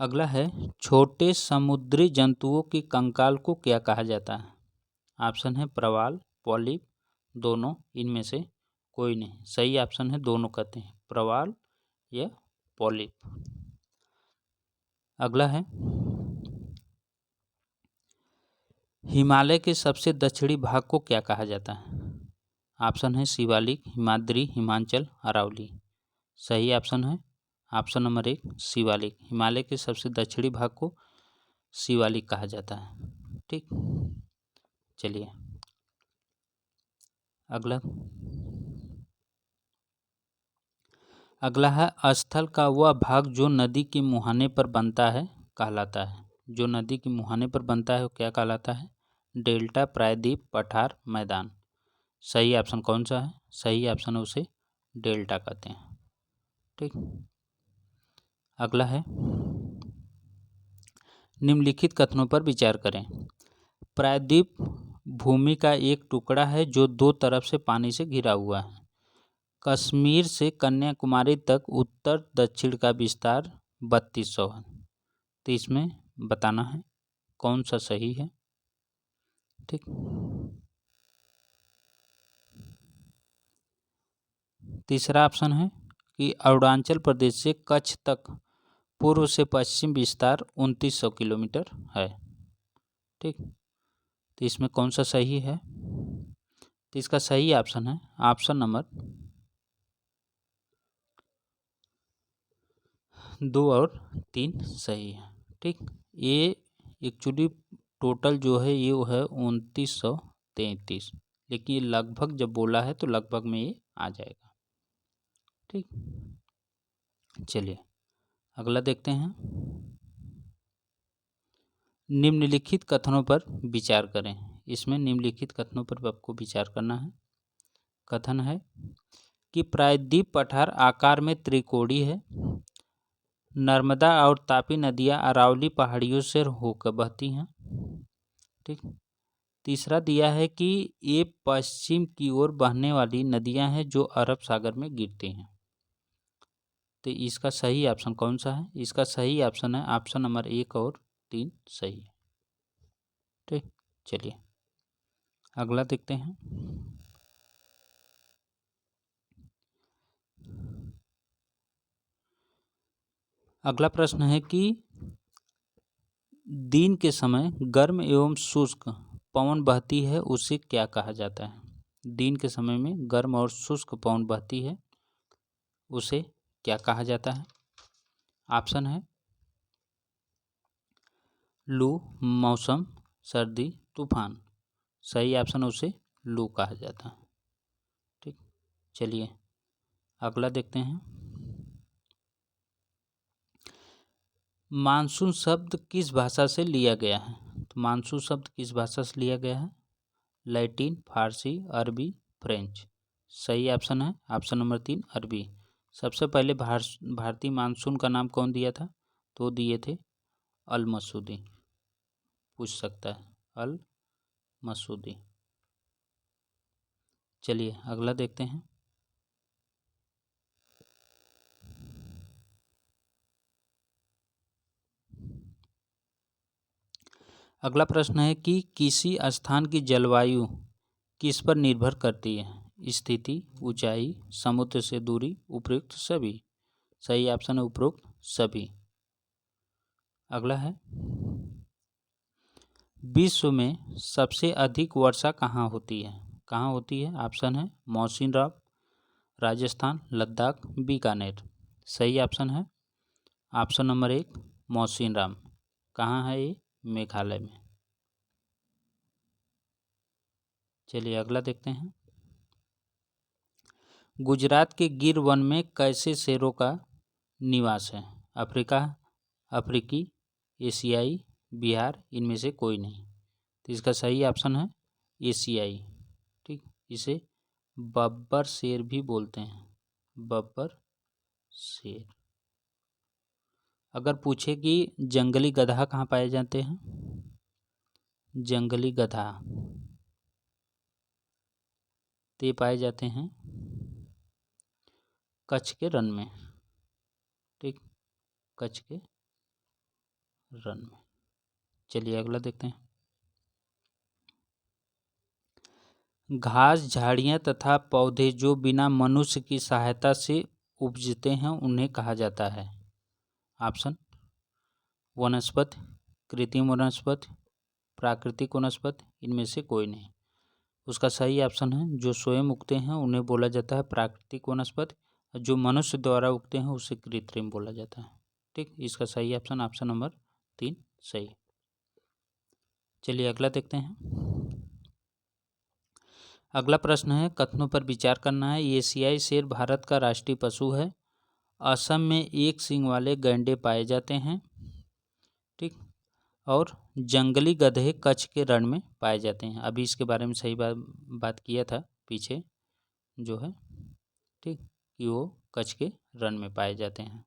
अगला है छोटे समुद्री जंतुओं की कंकाल को क्या कहा जाता है? ऑप्शन है प्रवाल, पॉलिप, दोनों, इनमें से कोई नहीं। सही ऑप्शन है दोनों कहते हैं, प्रवाल या पॉलिप। अगला है हिमालय के सबसे दक्षिणी भाग को क्या कहा जाता है? ऑप्शन है शिवालिक, हिमाद्री, हिमाचल, अरावली। सही ऑप्शन है ऑप्शन नंबर 1 शिवालिक। हिमालय के सबसे दक्षिणी भाग को शिवालिक कहा जाता है। ठीक, चलिए अगला। अगला है स्थल का वह भाग जो नदी के मुहाने पर बनता है कहलाता है। जो नदी के मुहाने पर बनता है वो क्या कहलाता है? डेल्टा, प्रायद्वीप, पठार, मैदान। सही ऑप्शन कौन सा है? सही ऑप्शन है उसे डेल्टा कहते हैं। ठीक, अगला है निम्नलिखित कथनों पर विचार करें। प्रायद्वीप भूमि का एक टुकड़ा है जो दो तरफ से पानी से घिरा हुआ है। कश्मीर से कन्याकुमारी तक उत्तर दक्षिण का विस्तार 3200 है। तो इसमें बताना है कौन सा सही है। ठीक, तीसरा ऑप्शन है कि अरुणाचल प्रदेश से कच्छ तक पूर्व से पश्चिम विस्तार 2900 किलोमीटर है। ठीक, तो इसमें कौन सा सही है? तो इसका सही ऑप्शन है ऑप्शन नंबर 2 और 3 सही है। ठीक, ये एक्चुअली टोटल जो है ये है 2933, लेकिन ये लगभग जब बोला है तो लगभग में ये आ जाएगा। ठीक, चलिए अगला देखते हैं। निम्नलिखित कथनों पर विचार करें। इसमें निम्नलिखित कथनों पर आपको विचार करना है। कथन है कि प्रायद्वीप पठार आकार में त्रिकोणीय है। नर्मदा और तापी नदियां अरावली पहाड़ियों से होकर बहती हैं। ठीक, तीसरा दिया है कि ये पश्चिम की ओर बहने वाली नदियां हैं जो अरब सागर में गिरती हैं। तो इसका सही ऑप्शन कौन सा है? इसका सही ऑप्शन है ऑप्शन नंबर 1 और 3 सही है। ठीक, चलिए अगला देखते हैं। अगला प्रश्न है कि दिन के समय गर्म एवं शुष्क पवन बहती है, उसे क्या कहा जाता है? दिन के समय में गर्म और शुष्क पवन बहती है, उसे क्या कहा जाता है? ऑप्शन है लू, मौसम, सर्दी, तूफान। सही ऑप्शन उसे लू कहा जाता है। ठीक, चलिए अगला देखते हैं। मानसून शब्द किस भाषा से लिया गया है? तो मानसून शब्द किस भाषा से लिया गया है? लैटिन, फारसी, अरबी, फ्रेंच। सही ऑप्शन है ऑप्शन नंबर 3 अरबी। सबसे पहले भारतीय मानसून का नाम कौन दिया था? तो दिए थे अल मसूदी। पूछ सकता है अल मसूदी। चलिए अगला देखते हैं। अगला प्रश्न है कि किसी स्थान की जलवायु किस पर निर्भर करती है? स्थिति, ऊंचाई, समुद्र से दूरी, उपयुक्त सभी। सही ऑप्शन है उपरोक्त सभी। अगला है विश्व में सबसे अधिक वर्षा कहाँ होती है? कहाँ होती है? ऑप्शन है मौसिनराम, राजस्थान, लद्दाख, बीकानेर। सही ऑप्शन है ऑप्शन नंबर 1 मौसिनराम। कहाँ है ये? मेघालय में। चलिए अगला देखते हैं। गुजरात के गिर वन में कैसे शेरों का निवास है? अफ्रीका, अफ्रीकी, एशियाई, बिहार, इनमें से कोई नहीं। तो इसका सही ऑप्शन है एशियाई। ठीक, इसे बब्बर शेर भी बोलते हैं, बब्बर शेर। अगर पूछे कि जंगली गधा कहाँ पाए जाते हैं? जंगली गधा ते पाए जाते हैं कच्छ के रण में। ठीक, कच्छ के रण में। चलिए अगला देखते हैं। घास, झाड़ियाँ तथा पौधे जो बिना मनुष्य की सहायता से उपजते हैं, उन्हें कहा जाता है? ऑप्शन वनस्पति, कृत्रिम वनस्पति, प्राकृतिक वनस्पति, इनमें से कोई नहीं। उसका सही ऑप्शन है जो स्वयं उगते हैं उन्हें बोला जाता है प्राकृतिक वनस्पति, और जो मनुष्य द्वारा उगते हैं उसे कृत्रिम बोला जाता है। ठीक, इसका सही ऑप्शन ऑप्शन नंबर 3 सही। चलिए अगला देखते हैं। अगला प्रश्न है, कथनों पर विचार करना है। एशियाई शेर भारत का राष्ट्रीय पशु है। असम में एक सींग वाले गैंडे पाए जाते हैं। ठीक, और जंगली गधे कच्छ के रण में पाए जाते हैं। अभी इसके बारे में सही बात किया था पीछे जो है, ठीक, कि वो कच्छ के रण में पाए जाते हैं।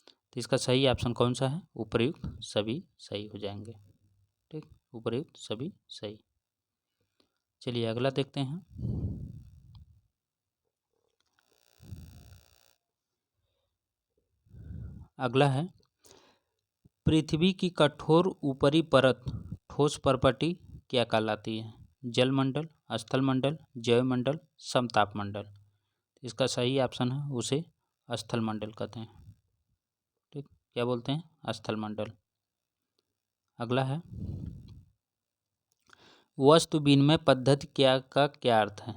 तो इसका सही ऑप्शन कौन सा है? उपर्युक्त सभी सही हो जाएंगे। ठीक, उपर्युक्त सभी सही। चलिए अगला देखते हैं। अगला है, पृथ्वी की कठोर ऊपरी परत ठोस प्रॉपर्टी क्या कहलाती है? जलमंडल, स्थलमंडल, जैवमंडल, समतापमंडल। इसका सही ऑप्शन है उसे स्थलमंडल कहते हैं। ठीक, क्या बोलते हैं? स्थलमंडल। अगला है, वस्तु विनिमय पद्धति क्या अर्थ है?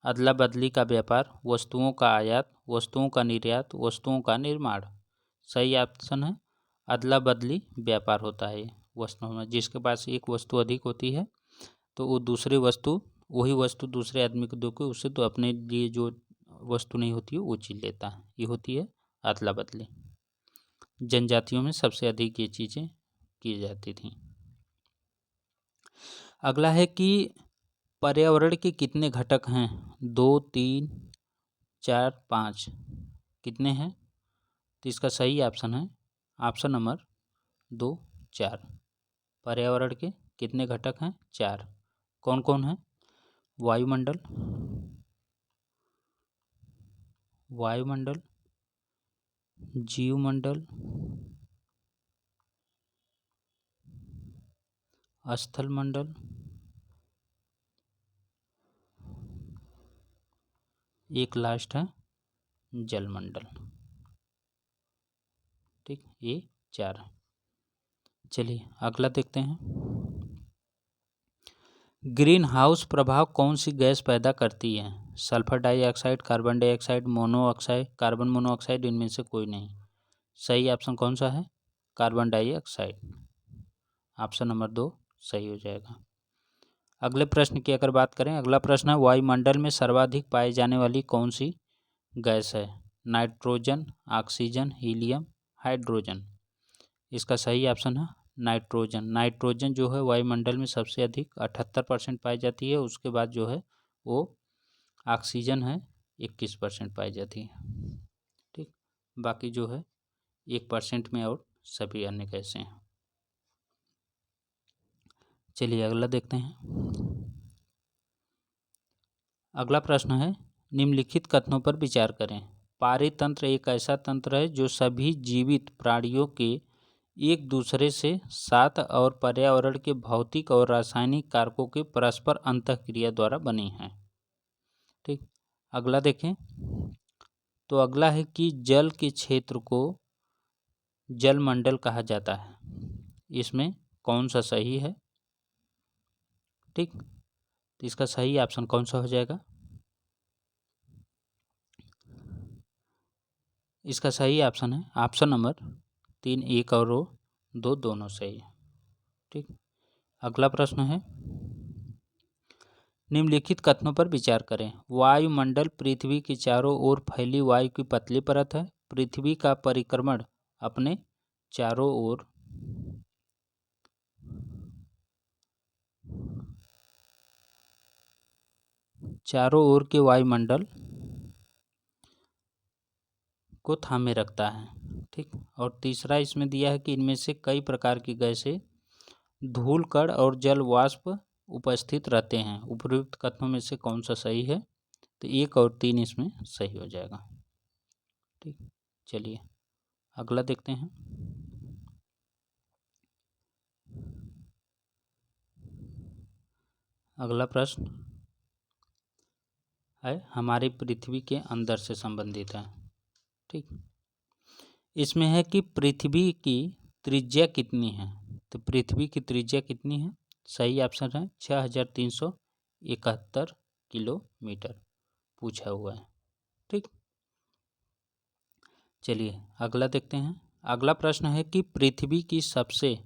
अदला बदली का व्यापार, वस्तुओं का आयात, वस्तुओं का निर्यात, वस्तुओं का निर्माण। सही ऑप्शन है अदला बदली व्यापार होता है वस्तुओं में। जिसके पास एक वस्तु अधिक होती है तो वो वही वस्तु दूसरे आदमी को देकर उससे तो अपने लिए जो वस्तु नहीं होती है वो चीज़ लेता है। ये होती है अदला बदली। जनजातियों में सबसे अधिक ये चीज़ें की जाती थी। अगला है कि पर्यावरण के कितने घटक हैं? 2, 3, 4, 5। कितने हैं? तो इसका सही ऑप्शन है ऑप्शन नंबर 2, 4। पर्यावरण के कितने घटक हैं? 4। कौन कौन है? वायुमंडल, वायुमंडल, जीवमंडल, स्थलमंडल, एक लास्ट है जलमंडल। ठीक, ये 4 है। चलिए अगला देखते हैं। ग्रीन हाउस प्रभाव कौन सी गैस पैदा करती है? Sulphur dioxide, carbon dioxide, monoxide, carbon monoxide, इनमें से कोई नहीं। सही ऑप्शन कौन सा है? Carbon dioxide. ऑप्शन नंबर 2 सही हो जाएगा। अगले प्रश्न की अगर बात करें, अगला प्रश्न है वायुमंडल में सर्वाधिक पाई जाने वाली कौन सी गैस है? Nitrogen, oxygen, helium, hydrogen. इसका सही ऑप्शन है नाइट्रोजन। नाइट्रोजन जो है वायुमंडल में सबसे अधिक 78% पाई जाती है। उसके बाद जो है वो ऑक्सीजन है 21% पाई जाती है। ठीक, बाकी जो है 1% में और सभी अन्य गैसें हैं। चलिए अगला देखते हैं। अगला प्रश्न है निम्नलिखित कथनों पर विचार करें। पारितंत्र एक ऐसा तंत्र है जो सभी जीवित प्राणियों के एक दूसरे से साथ और पर्यावरण के भौतिक और रासायनिक कारकों के परस्पर अंतःक्रिया द्वारा बनी है। ठीक, अगला देखें तो अगला है कि जल के क्षेत्र को जलमंडल कहा जाता है। इसमें कौन सा सही है? ठीक, तो इसका सही ऑप्शन कौन सा हो जाएगा? इसका सही ऑप्शन है ऑप्शन नंबर 3, 1 और 2 दोनों सही है। ठीक, अगला प्रश्न है निम्नलिखित कथनों पर विचार करें। वायुमंडल पृथ्वी के चारों ओर फैली वायु की पतली परत है। पृथ्वी का परिक्रमण अपने चारों ओर के वायुमंडल को थामे रखता है। ठीक, और तीसरा इसमें दिया है कि इनमें से कई प्रकार की गैसें, धूल कण और जल वाष्प उपस्थित रहते हैं। उपयुक्त कथनों में से कौन सा सही है? तो 1 और 3 इसमें सही हो जाएगा। ठीक, चलिए अगला देखते हैं। अगला प्रश्न है हमारी पृथ्वी के अंदर से संबंधित है। ठीक, इसमें है कि पृथ्वी की त्रिज्या कितनी है? तो पृथ्वी की त्रिज्या कितनी है? सही ऑप्शन है 6371 किलोमीटर पूछा हुआ है। ठीक, चलिए अगला देखते हैं। अगला प्रश्न है कि पृथ्वी की सबसे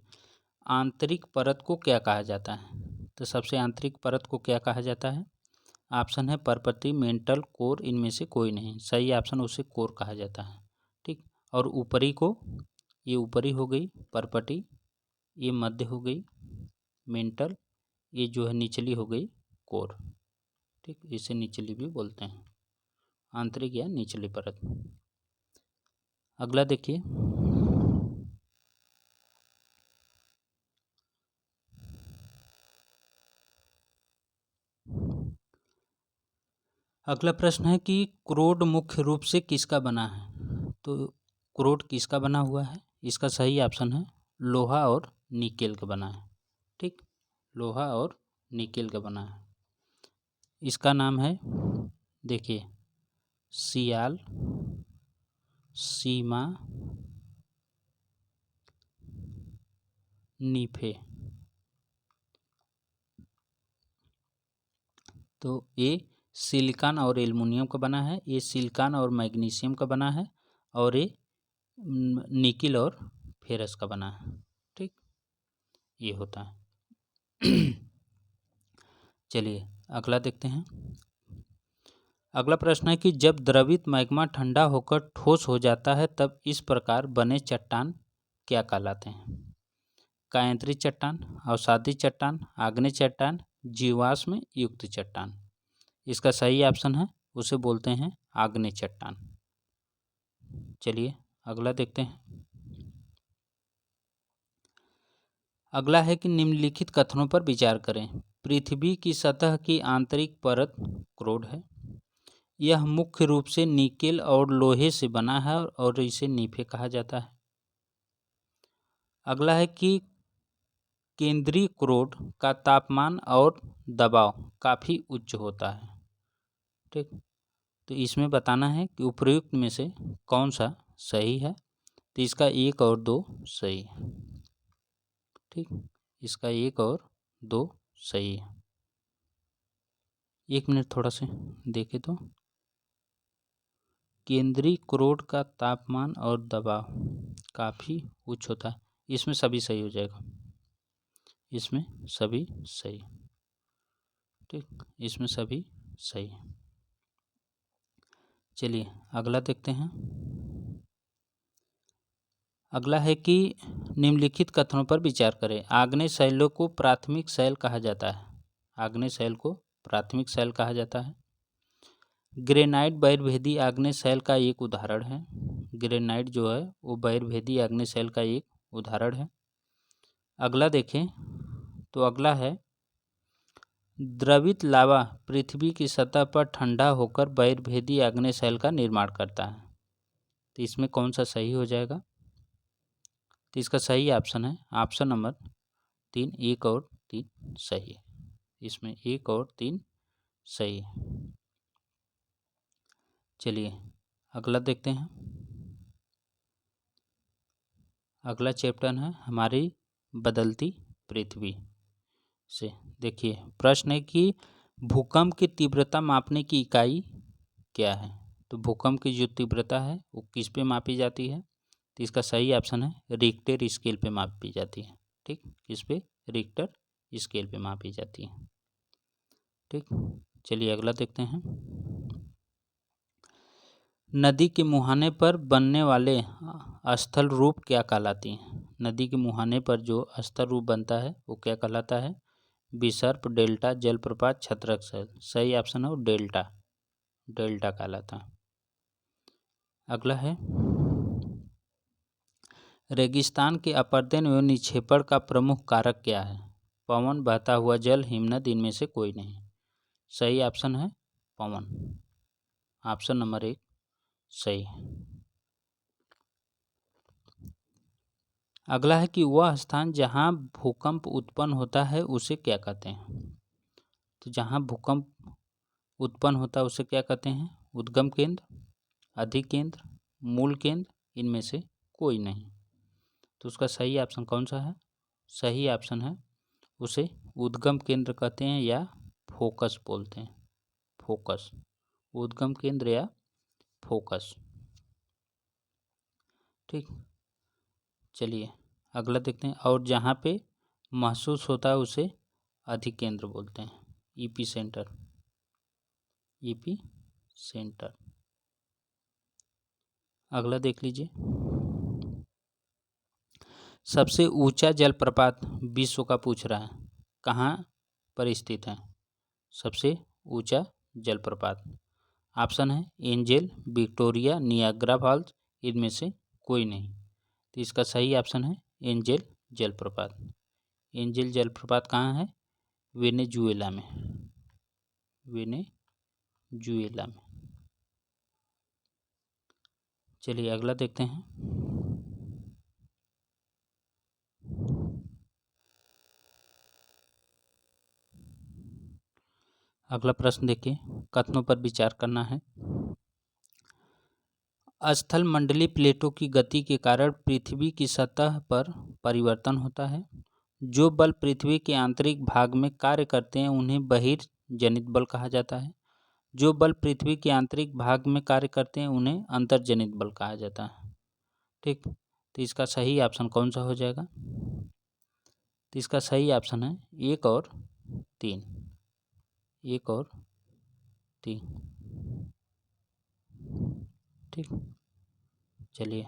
आंतरिक परत को क्या कहा जाता है? तो सबसे आंतरिक परत को क्या कहा जाता है? ऑप्शन है परपति, मेंटल, कोर, इनमें से कोई नहीं। सही ऑप्शन उसे कोर कहा जाता है। ठीक, और ऊपरी को, ये ऊपरी हो गई परपति, ये मध्य हो गई मेंटल, ये जो है निचली हो गई कोर। ठीक, इसे निचली भी बोलते हैं, आंतरिक या निचली परत। अगला देखिए। अगला प्रश्न है कि क्रोड मुख्य रूप से किसका बना है? तो क्रोड किसका बना हुआ है? इसका सही ऑप्शन है लोहा और निकेल का बना है। ठीक, लोहा और निकेल का बना है। इसका नाम है देखिए सियाल, सीमा, नीफे। तो ये सिलिकॉन और एल्युमिनियम का बना है, ये सिलिकॉन और मैग्नीशियम का बना है, और ये निकिल और फेरस का बना है। ठीक, ये होता है। चलिए अगला देखते हैं। अगला प्रश्न है कि जब द्रवित मैग्मा ठंडा होकर ठोस हो जाता है तब इस प्रकार बने चट्टान क्या कहलाते हैं? कायांतरी चट्टान, अवसादी चट्टान, आग्नेय चट्टान, जीवाश्म युक्त चट्टान। इसका सही ऑप्शन है उसे बोलते हैं आग्नेय चट्टान। चलिए अगला देखते हैं। अगला है कि निम्नलिखित कथनों पर विचार करें। पृथ्वी की सतह की आंतरिक परत क्रोड है। यह मुख्य रूप से निकेल और लोहे से बना है और इसे नीफे कहा जाता है। अगला है कि केंद्रीय क्रोड का तापमान और दबाव काफ़ी उच्च होता है। ठीक, तो इसमें बताना है कि उपयुक्त में से कौन सा सही है। तो इसका 1 और 2 सही है। ठीक, इसका 1 और 2 सही है। 1 मिनट थोड़ा से देखें तो केंद्रीय क्रोड का तापमान और दबाव काफ़ी उच्च होता है। इसमें सभी सही हो जाएगा, इसमें सभी सही। ठीक, इसमें सभी सही। चलिए अगला देखते हैं। अगला है कि निम्नलिखित कथनों पर विचार करें। आग्नेय शैलों को प्राथमिक शैल कहा जाता है। आग्नेय शैल को प्राथमिक शैल कहा जाता है। ग्रेनाइट बहिर्भेदी आग्नेय शैल का एक उदाहरण है। ग्रेनाइट जो है वो बहिर्भेदी आग्नेय शैल का एक उदाहरण है। अगला देखें तो अगला है द्रवित लावा पृथ्वी की सतह पर ठंडा होकर बहिर्भेदी आग्नेय शैल का निर्माण करता है। तो इसमें कौन सा सही हो जाएगा? तो इसका सही ऑप्शन है ऑप्शन नंबर 3, 1 और 3 सही है। इसमें 1 और 3 सही है। चलिए अगला देखते हैं। अगला चैप्टर है हमारी बदलती पृथ्वी से। देखिए प्रश्न है कि भूकंप की तीव्रता मापने की इकाई क्या है? तो भूकंप की जो तीव्रता है वो किस पे मापी जाती है? तो इसका सही ऑप्शन है रिक्टर स्केल पे मापी जाती है। ठीक, किस पे? रिक्टर स्केल पे मापी जाती है। ठीक, चलिए अगला देखते हैं। नदी के मुहाने पर बनने वाले स्थल रूप क्या कहलाती हैं? नदी के मुहाने पर जो स्थल रूप बनता है वो क्या कहलाता है? विसर्प, डेल्टा, जलप्रपात, छत्रक शैल। सही ऑप्शन है वो डेल्टा, डेल्टा कहलाता है। अगला है रेगिस्तान के अपरदन एवं निक्षेपण का प्रमुख कारक क्या है? पवन, बहता हुआ जल, हिमनद, इनमें से कोई नहीं। सही ऑप्शन है पवन, ऑप्शन नंबर 1 सही। अगला है कि वह स्थान जहां भूकंप उत्पन्न होता है उसे क्या कहते हैं? तो जहां भूकंप उत्पन्न होता है उसे क्या कहते हैं? उद्गम केंद्र, अधिकेंद्र, मूल केंद्र, इनमें से कोई नहीं। तो उसका सही ऑप्शन कौन सा है? सही ऑप्शन है उसे उद्गम केंद्र कहते हैं या फोकस बोलते हैं। फोकस, उद्गम केंद्र या फोकस। ठीक, चलिए अगला देखते हैं। और जहाँ पे महसूस होता है उसे अधिकेंद्र बोलते हैं, ईपी सेंटर, ईपी सेंटर। अगला देख लीजिए। सबसे ऊंचा जलप्रपात विश्व का पूछ रहा है, कहाँ पर स्थित है सबसे ऊंचा जलप्रपात? ऑप्शन है एंजल, विक्टोरिया, नियाग्रा फॉल्स, इनमें से कोई नहीं। तो इसका सही ऑप्शन है एंजल जलप्रपात। एंजल जलप्रपात कहाँ है? वेनेजुएला में, वेनेजुएला में। चलिए अगला देखते हैं। अगला प्रश्न देखिए, कथनों पर विचार करना है। स्थल मंडलीय प्लेटों की गति के कारण पृथ्वी की सतह पर परिवर्तन होता है। जो बल पृथ्वी के आंतरिक भाग में कार्य करते हैं उन्हें बहिर्जनित बल कहा जाता है। जो बल पृथ्वी के आंतरिक भाग में कार्य करते हैं उन्हें अंतर्जनित बल कहा जाता है। ठीक, तो इसका सही ऑप्शन कौन सा हो जाएगा? तो इसका सही ऑप्शन है 1 और 3, 1 और 3। ठीक, चलिए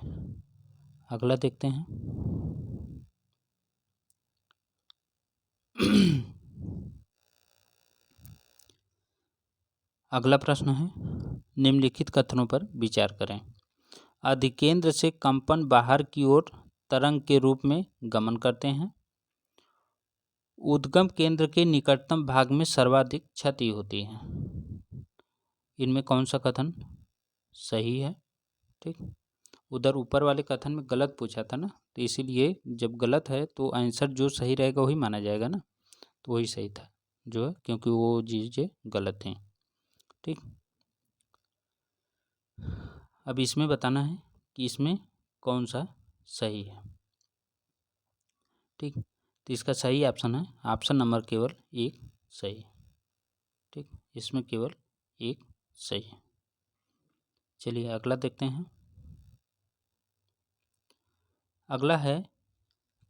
अगला देखते हैं। अगला प्रश्न है निम्नलिखित कथनों पर विचार करें। अधिकेंद्र से कंपन बाहर की ओर तरंग के रूप में गमन करते हैं। उद्गम केंद्र के निकटतम भाग में सर्वाधिक क्षति होती है। इनमें कौन सा कथन सही है? ठीक, उधर ऊपर वाले कथन में गलत पूछा था ना, तो इसीलिए जब गलत है तो आंसर जो सही रहेगा वही माना जाएगा ना, तो वही सही था जो है, क्योंकि वो चीज़ें गलत हैं। ठीक, अब इसमें बताना है कि इसमें कौन सा सही है। ठीक, तो इसका सही ऑप्शन है ऑप्शन नंबर केवल एक सही। ठीक, इसमें केवल एक सही है। चलिए अगला देखते हैं। अगला है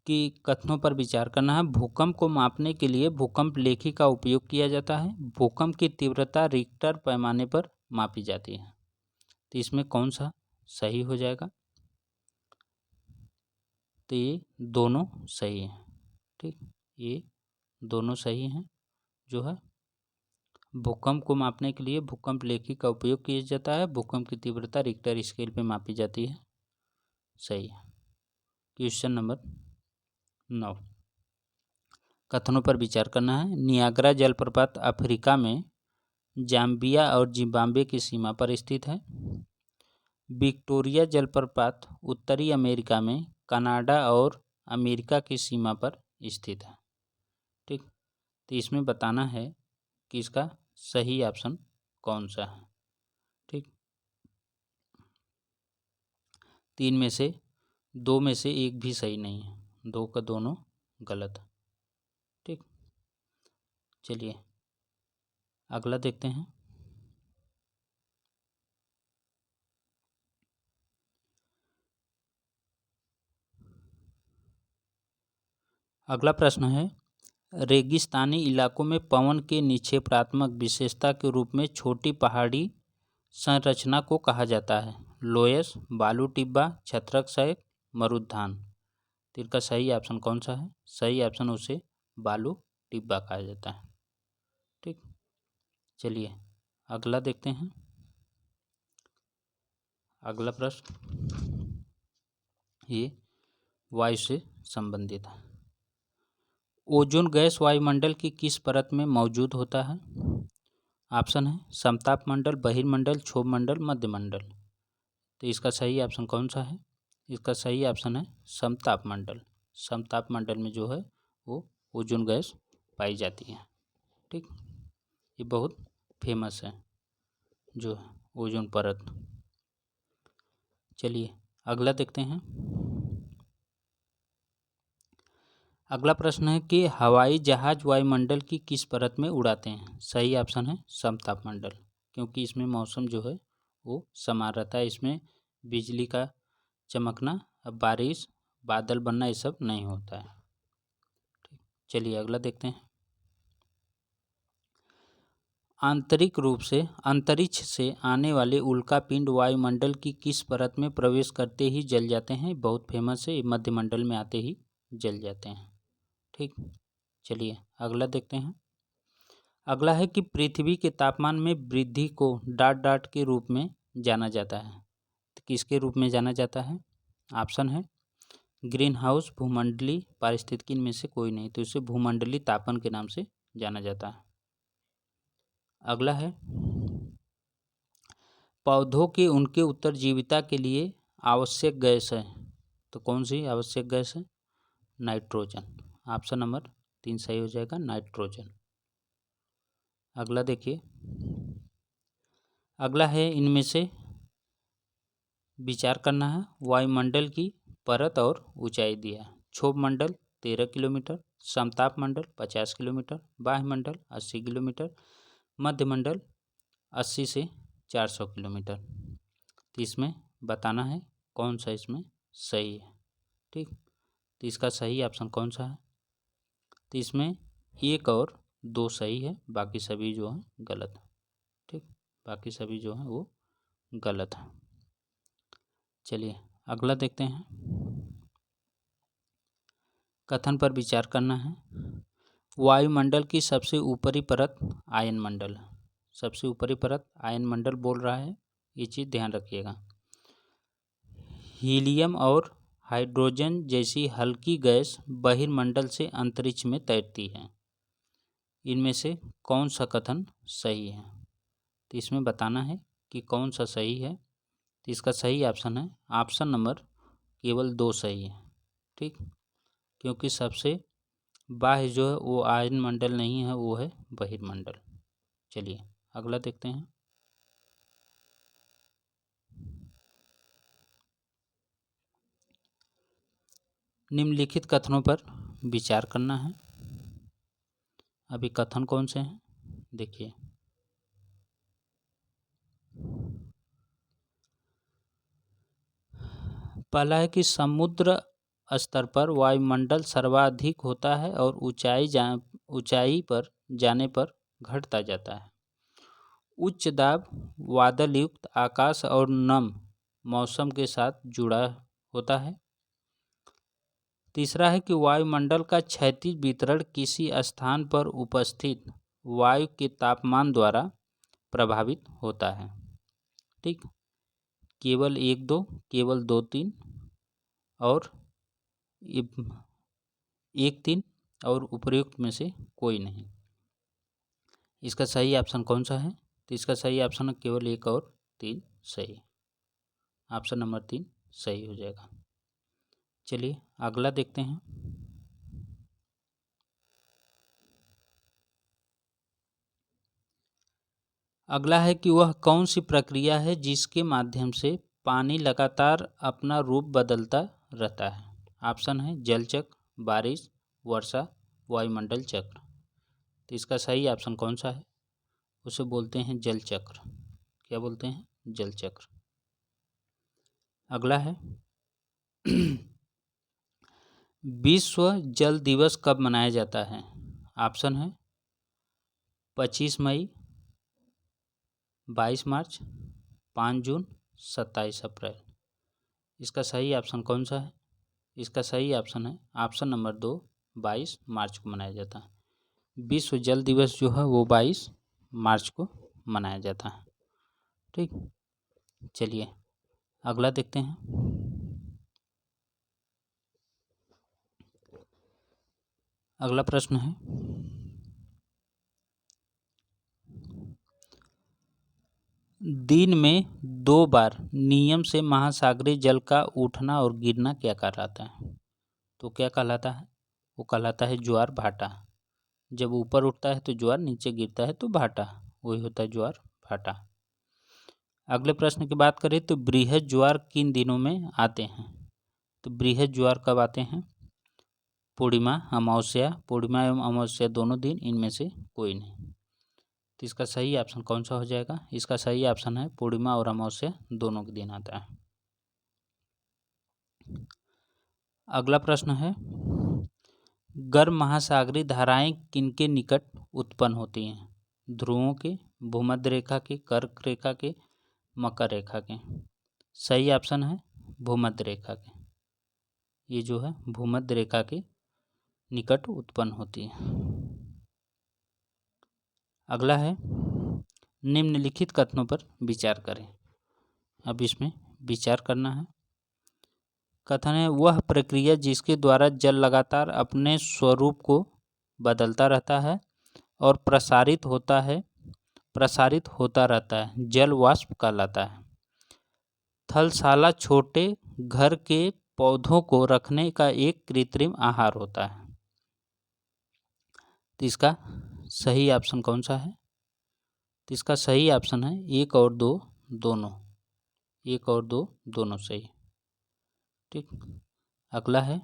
कि कथनों पर विचार करना है। भूकंप को मापने के लिए भूकंप लेखी का उपयोग किया जाता है। भूकंप की तीव्रता रिक्टर पैमाने पर मापी जाती है। तो इसमें कौन सा सही हो जाएगा? तो ये दोनों सही हैं। ठीक, ये दोनों सही हैं। जो है भूकंप को मापने के लिए भूकंप लेखी का उपयोग किया जाता है। भूकंप की तीव्रता रिक्टर स्केल पे मापी जाती है। सही है। क्वेश्चन नंबर 9, कथनों पर विचार करना है। नियाग्रा जलप्रपात अफ्रीका में जाम्बिया और जिम्बाब्वे की सीमा पर स्थित है। विक्टोरिया जलप्रपात उत्तरी अमेरिका में कनाडा और अमेरिका की सीमा पर स्थित है। ठीक, तो इसमें बताना है कि इसका सही ऑप्शन कौन सा है। ठीक, 3 में से 2 में से एक भी सही नहीं है, 2 का दोनों गलत है। ठीक, चलिए अगला देखते हैं। अगला प्रश्न है, रेगिस्तानी इलाकों में पवन के निक्षेपात्मक विशेषता के रूप में छोटी पहाड़ी संरचना को कहा जाता है। लोयस, बालू टिब्बा, छत्रक सैक, मरुद्यान। तो इसका सही ऑप्शन कौन सा है? सही ऑप्शन उसे बालू टिब्बा कहा जाता है। ठीक, चलिए अगला देखते हैं। अगला प्रश्न ये वायु से संबंधित है। ओजोन गैस वायुमंडल की किस परत में मौजूद होता है? ऑप्शन है समताप मंडल, बहिर्मंडल, क्षोभ मंडल, मध्यमंडल। तो इसका सही ऑप्शन कौन सा है? इसका सही ऑप्शन है समताप मंडल। समताप मंडल में जो है वो ओजोन गैस पाई जाती है। ठीक, ये बहुत फेमस है जो है ओजोन परत। चलिए अगला देखते हैं। अगला प्रश्न है कि हवाई जहाज वायुमंडल की किस परत में उड़ाते हैं? सही ऑप्शन है समताप मंडल, क्योंकि इसमें मौसम जो है वो समान रहता है। इसमें बिजली का चमकना, बारिश, बादल बनना ये सब नहीं होता है। ठीक, चलिए अगला देखते हैं। आंतरिक रूप से अंतरिक्ष से आने वाले उल्कापिंड वायुमंडल की किस परत में प्रवेश करते ही जल जाते हैं? बहुत फेमस है, मध्यमंडल में आते ही जल जाते हैं। ठीक, चलिए अगला देखते हैं। अगला है कि पृथ्वी के तापमान में वृद्धि को डॉट डॉट के रूप में जाना जाता है। तो किसके रूप में जाना जाता है? ऑप्शन है ग्रीन हाउस, भूमंडलीय, पारिस्थितिकी, इनमें से कोई नहीं। तो इसे भूमंडलीय तापन के नाम से जाना जाता है। अगला है पौधों के उनके उत्तरजीविता के लिए आवश्यक गैस है। तो कौन सी आवश्यक गैस है? नाइट्रोजन। ऑप्शन नंबर 3 सही हो जाएगा, नाइट्रोजन। अगला देखिए। अगला है इनमें से विचार करना है। वायुमंडल की परत और ऊंचाई दिया है। क्षोभ मंडल 13 किलोमीटर, समताप मंडल 50 किलोमीटर, बाह्यमंडल 80 किलोमीटर, मध्यमंडल 80 से 400 किलोमीटर। तो इसमें बताना है कौन सा इसमें सही है। ठीक, तो इसका सही ऑप्शन कौन सा है? तो इसमें 1 और 2 सही है, बाकी सभी जो है गलत है। ठीक, बाकी सभी जो है वो गलत है। चलिए अगला देखते हैं। कथन पर विचार करना है। वायुमंडल की सबसे ऊपरी परत आयन मंडल है। सबसे ऊपरी परत आयन मंडल बोल रहा है, ये चीज़ ध्यान रखिएगा। हीलियम और हाइड्रोजन जैसी हल्की गैस बहिर्मंडल से अंतरिक्ष में तैरती है। इनमें से कौन सा कथन सही है? तो इसमें बताना है कि कौन सा सही है। तो इसका सही ऑप्शन है ऑप्शन नंबर केवल 2 सही है। ठीक, क्योंकि सबसे बाह्य जो है वो आयन मंडल नहीं है, वो है बहिर्मंडल। चलिए अगला देखते हैं। निम्नलिखित कथनों पर विचार करना है। अभी कथन कौन से हैं देखिए। पहला है कि समुद्र स्तर पर वायुमंडल सर्वाधिक होता है और ऊंचाई पर जाने पर घटता जाता है। उच्च दाब बादल युक्त आकाश और नम मौसम के साथ जुड़ा होता है। तीसरा है कि वायुमंडल का क्षैतिज वितरण किसी स्थान पर उपस्थित वायु के तापमान द्वारा प्रभावित होता है। ठीक, केवल 1-2, केवल 2-3 और 1-3 और उपयुक्त में से कोई नहीं। इसका सही ऑप्शन कौन सा है? तो इसका सही ऑप्शन है केवल 1 और 3 सही। ऑप्शन नंबर 3 सही हो जाएगा। चलिए अगला देखते हैं। अगला है कि वह कौन सी प्रक्रिया है जिसके माध्यम से पानी लगातार अपना रूप बदलता रहता है। ऑप्शन है जल चक्र, बारिश, वर्षा, वायुमंडल चक्र। तो इसका सही ऑप्शन कौन सा है? उसे बोलते हैं जल चक्र। क्या बोलते हैं? जल चक्र। अगला है विश्व जल दिवस कब मनाया जाता है? ऑप्शन है 25 मई, 22 मार्च, 5 जून, 27 अप्रैल। इसका सही ऑप्शन कौन सा है? इसका सही ऑप्शन है ऑप्शन नंबर 2, 22 मार्च को मनाया जाता है। विश्व जल दिवस जो है वो 22 मार्च को मनाया जाता है। ठीक, चलिए अगला देखते हैं। अगला प्रश्न है दिन में 2 बार नियम से महासागरीय जल का उठना और गिरना क्या कहलाता है? तो क्या कहलाता है? वो कहलाता है ज्वार भाटा। जब ऊपर उठता है तो ज्वार, नीचे गिरता है तो भाटा, वही होता है ज्वार भाटा। अगले प्रश्न की बात करें तो बृहद ज्वार किन दिनों में आते हैं? तो बृहद ज्वार कब आते हैं? पूर्णिमा, अमावस्या, पूर्णिमा एवं अमावस्या दोनों दिन, इनमें से कोई नहीं। तो इसका सही ऑप्शन कौन सा हो जाएगा? इसका सही ऑप्शन है पूर्णिमा और अमावस्या दोनों के दिन आता है। अगला प्रश्न है गर्म महासागरीय धाराएं किनके निकट उत्पन्न होती हैं? ध्रुवों के, भूमध्य रेखा के, कर्क रेखा के, मकर रेखा के। सही ऑप्शन है भूमध्य रेखा के। ये जो है भूमध्य रेखा के निकट उत्पन्न होती है। अगला है निम्नलिखित कथनों पर विचार करें। अब इसमें विचार करना है। कथन है वह प्रक्रिया जिसके द्वारा जल लगातार अपने स्वरूप को बदलता रहता है और प्रसारित होता रहता है जल वाष्प कहलाता है। थलशाला छोटे घर के पौधों को रखने का एक कृत्रिम आहार होता है। तो इसका सही ऑप्शन कौन सा है? तो इसका सही ऑप्शन है 1 और 2 दोनों। 1 और 2 दोनों सही। ठीक, अगला है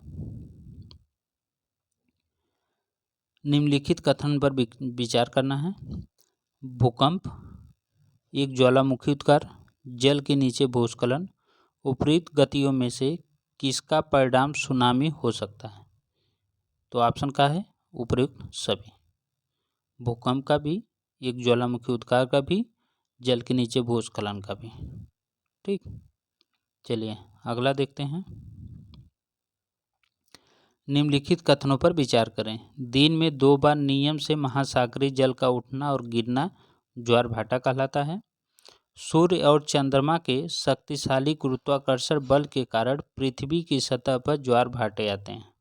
निम्नलिखित कथन पर विचार करना है। भूकंप, एक ज्वालामुखी उद्गार, जल के नीचे भूस्खलन, उपरोक्त गतियों में से किसका परिणाम सुनामी हो सकता है? तो ऑप्शन का है उपरोक्त सभी। भूकंप का भी, एक ज्वालामुखी उद्गार का भी, जल के नीचे भूस्खलन का भी। ठीक, चलिए अगला देखते हैं। निम्नलिखित कथनों पर विचार करें। दिन में 2 बार नियम से महासागरीय जल का उठना और गिरना ज्वार भाटा कहलाता है। सूर्य और चंद्रमा के शक्तिशाली गुरुत्वाकर्षण बल के कारण पृथ्वी की सतह पर ज्वार भाटे आते हैं।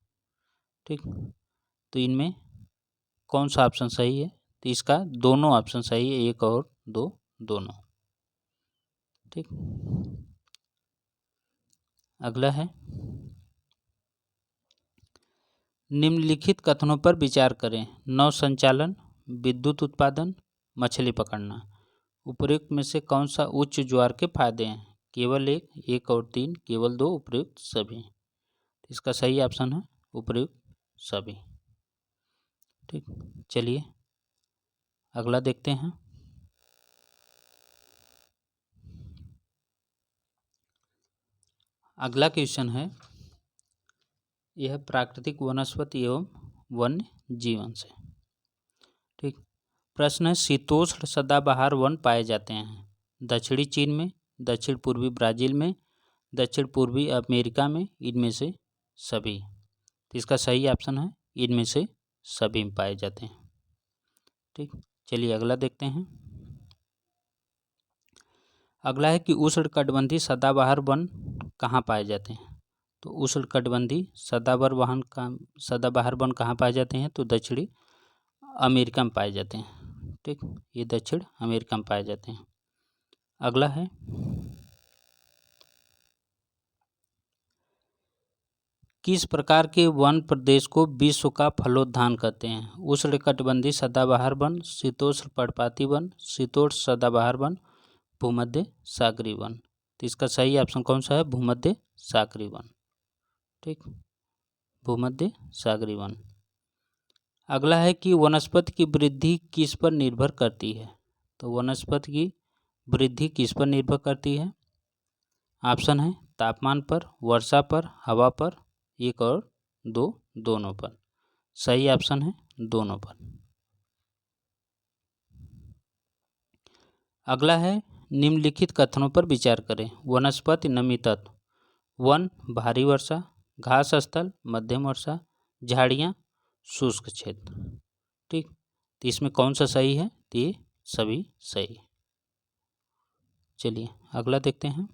ठीक, तो इनमें कौन सा ऑप्शन सही है? तो इसका दोनों ऑप्शन सही है, 1 और 2 दोनों। ठीक, अगला है निम्नलिखित कथनों पर विचार करें। नौ संचालन, विद्युत उत्पादन, मछली पकड़ना। उपरोक्त में से कौन सा उच्च ज्वार के फायदे हैं? केवल 1, 1 और 3, केवल 2, उपरोक्त सभी। इसका सही ऑप्शन है उपर्युक्त सभी। ठीक, चलिए अगला देखते हैं। अगला क्वेश्चन है, यह प्राकृतिक वनस्पति एवं वन्य जीवन से। ठीक, प्रश्न है, शीतोष्ण सदाबहार वन पाए जाते हैं दक्षिणी चीन में, दक्षिण पूर्वी ब्राज़ील में, दक्षिण पूर्वी अमेरिका में, इनमें से सभी। तो इसका सही ऑप्शन है इनमें से सभी में पाए जाते हैं। ठीक, चलिए अगला देखते हैं। अगला है कि उष्णकटिबंधीय सदाबहार वन कहाँ पाए जाते हैं। तो उष्णकटिबंधीय सदाबहार वन कहाँ पाए जाते हैं, तो दक्षिणी अमेरिका में पाए जाते हैं। ठीक, ये दक्षिण अमेरिका में पाए जाते हैं। अगला है, किस प्रकार के वन प्रदेश को विश्व का फलोद्यान कहते हैं। उष्णकटिबंधीय सदाबहार वन, शीतोष्ण पर्णपाती वन, शीतोष्ण सदाबहार वन, भूमध्य सागरीय वन। तो इसका सही ऑप्शन कौन सा है, भूमध्य सागरीय वन। ठीक, भूमध्य सागरीय वन। अगला है कि वनस्पति की वृद्धि किस पर निर्भर करती है। तो वनस्पति की वृद्धि किस पर निर्भर करती है। ऑप्शन है तापमान पर, वर्षा पर, हवा पर, एक और दो, दोनों पर। सही ऑप्शन है दोनों पर। अगला है, निम्नलिखित कथनों पर विचार करें। वनस्पति नमी तत्व, वन भारी वर्षा, घास स्थल मध्यम वर्षा, झाड़ियाँ शुष्क क्षेत्र। ठीक, तो इसमें कौन सा सही है, तो ये सभी सही। चलिए अगला देखते हैं।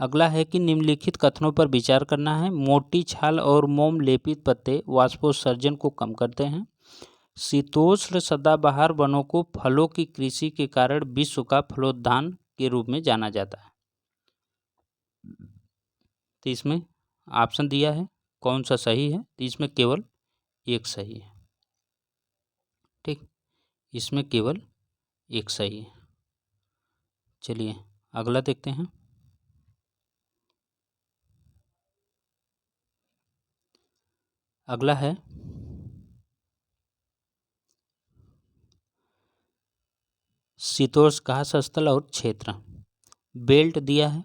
अगला है कि निम्नलिखित कथनों पर विचार करना है। मोटी छाल और मोम लेपित पत्ते वाष्पोत्सर्जन को कम करते हैं। शीतोष्ण सदाबहार वनों को फलों की कृषि के कारण विश्व का फलोद्यान के रूप में जाना जाता है। तो इसमें ऑप्शन दिया है कौन सा सही है, तो इसमें केवल एक सही है। ठीक, इसमें केवल एक सही है। चलिए अगला देखते हैं। अगला है, शीतोष्ण घास स्थल और क्षेत्र। बेल्ट दिया है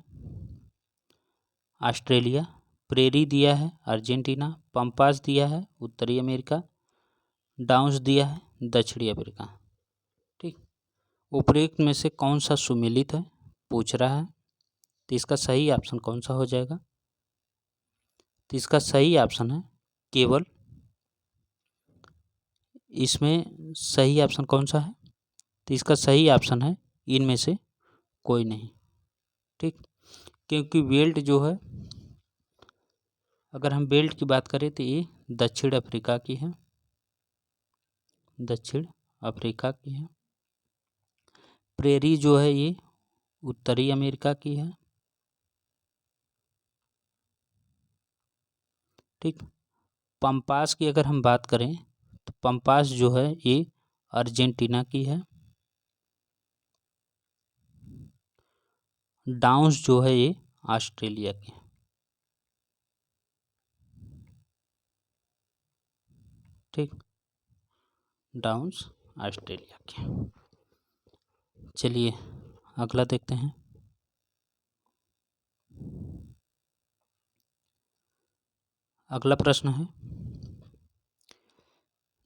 ऑस्ट्रेलिया, प्रेरी दिया है अर्जेंटीना, पंपास दिया है उत्तरी अमेरिका, डाउन्स दिया है दक्षिणी अफ्रीका। ठीक, उपरोक्त में से कौन सा सुमेलित है पूछ रहा है। तो इसका सही ऑप्शन कौन सा हो जाएगा, तो इसका सही ऑप्शन है केवल, इसमें सही ऑप्शन कौन सा है, तो इसका सही ऑप्शन है इनमें से कोई नहीं। ठीक, क्योंकि बेल्ट जो है, अगर हम बेल्ट की बात करें तो ये दक्षिण अफ्रीका की है, दक्षिण अफ्रीका की है। प्रेरी जो है ये उत्तरी अमेरिका की है। ठीक, पंपास की अगर हम बात करें तो पंपास जो है ये अर्जेंटीना की है। डाउन्स जो है ये ऑस्ट्रेलिया की है। ठीक, डाउन्स ऑस्ट्रेलिया की। चलिए अगला देखते हैं। अगला प्रश्न है,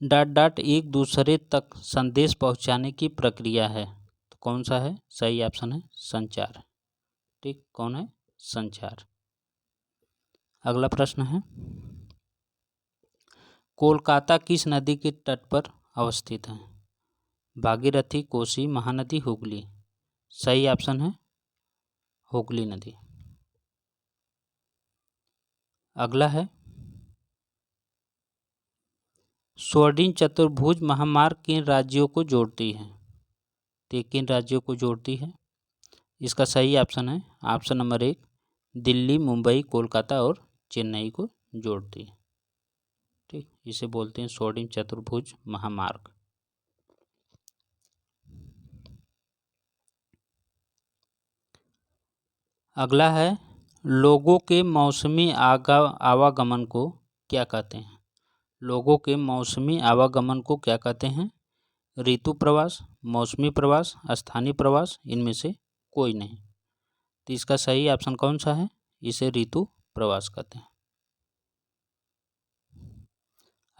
डॉट डॉट एक दूसरे तक संदेश पहुंचाने की प्रक्रिया है। तो कौन सा है, सही ऑप्शन है संचार। ठीक, कौन है, संचार। अगला प्रश्न है, कोलकाता किस नदी के तट पर अवस्थित है। भागीरथी, कोसी, महानदी, हुगली। सही ऑप्शन है हुगली नदी। अगला है, स्वर्णिम चतुर्भुज महामार्ग किन राज्यों को जोड़ती है। तो किन राज्यों को जोड़ती है, इसका सही ऑप्शन है ऑप्शन नंबर 1 दिल्ली, मुंबई, कोलकाता और चेन्नई को जोड़ती है। ठीक, इसे बोलते हैं स्वर्णिम चतुर्भुज महामार्ग। अगला है, लोगों के मौसमी आवागमन को क्या कहते हैं? लोगों के मौसमी आवागमन को क्या कहते हैं? ऋतु प्रवास, मौसमी प्रवास, स्थानीय प्रवास, इनमें से कोई नहीं। तो इसका सही ऑप्शन कौन सा है? इसे ऋतु प्रवास कहते हैं।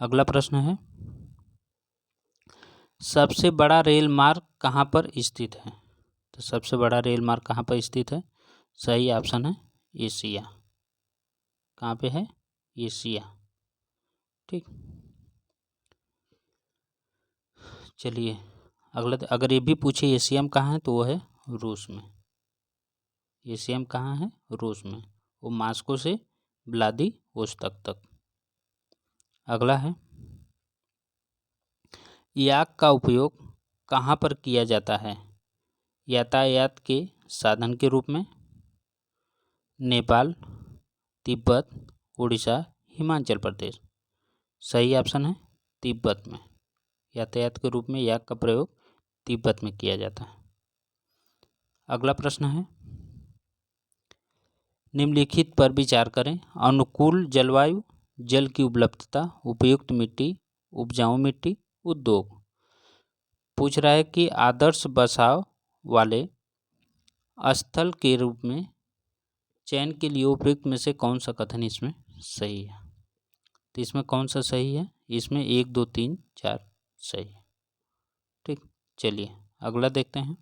अगला प्रश्न है, सबसे बड़ा रेल मार्ग कहाँ पर स्थित है? तो सबसे बड़ा रेल मार्ग कहाँ पर स्थित है? सही ऑप्शन है एशिया। कहाँ पे है? एशिया। ठीक, चलिए अगला, अगर ये भी पूछे एशिया में कहाँ है तो वो है रूस में। एशिया में कहाँ है? रूस में। वो मास्को से व्लादिवोस्तोक तक। अगला है, याक का उपयोग कहाँ पर किया जाता है? यातायात के साधन के रूप में, नेपाल, तिब्बत, उड़ीसा, हिमाचल प्रदेश। सही ऑप्शन है तिब्बत में। यातायात के रूप में याक का प्रयोग तिब्बत में किया जाता है। अगला प्रश्न है, निम्नलिखित पर विचार करें। अनुकूल जलवायु, जल की उपलब्धता, उपयुक्त मिट्टी, उपजाऊ मिट्टी, उद्योग। पूछ रहा है कि आदर्श बसाव वाले स्थल के रूप में चयन के लिए उपयुक्त में से कौन सा कथन इसमें सही है? तो इसमें कौन सा सही है? इसमें 1, 2, 3, 4 सही है। ठीक, चलिए अगला देखते हैं।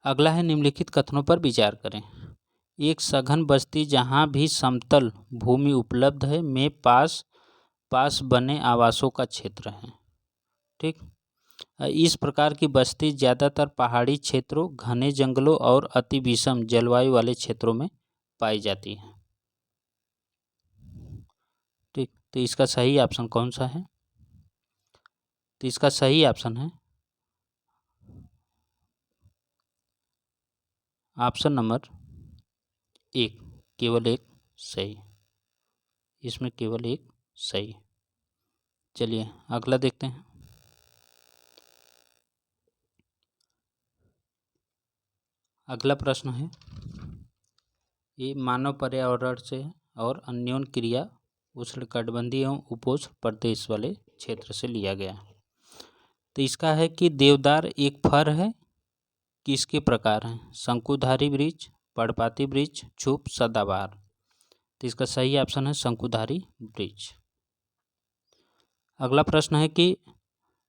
अगला है, निम्नलिखित कथनों पर विचार करें। एक सघन बस्ती जहां भी समतल भूमि उपलब्ध है में पास पास बने आवासों का क्षेत्र है। ठीक, इस प्रकार की बस्ती ज़्यादातर पहाड़ी क्षेत्रों, घने जंगलों और अति विषम जलवायु वाले क्षेत्रों में पाई जाती है। ठीक, तो इसका सही ऑप्शन कौन सा है? तो इसका सही ऑप्शन है ऑप्शन नंबर 1, केवल एक सही। इसमें केवल एक सही। चलिए अगला देखते हैं। अगला प्रश्न है, ये मानव पर्यावरण से और अन्योन क्रिया उष्णकटिबंधीय एवं उपोष्ण प्रदेश वाले क्षेत्र से लिया गया। तो इसका है कि देवदार एक फर है, किसके प्रकार हैं? शंकुधारी वृक्ष, पर्णपाती वृक्ष, छुप, सदाबहार। तो इसका सही ऑप्शन है शंकुधारी वृक्ष। अगला प्रश्न है कि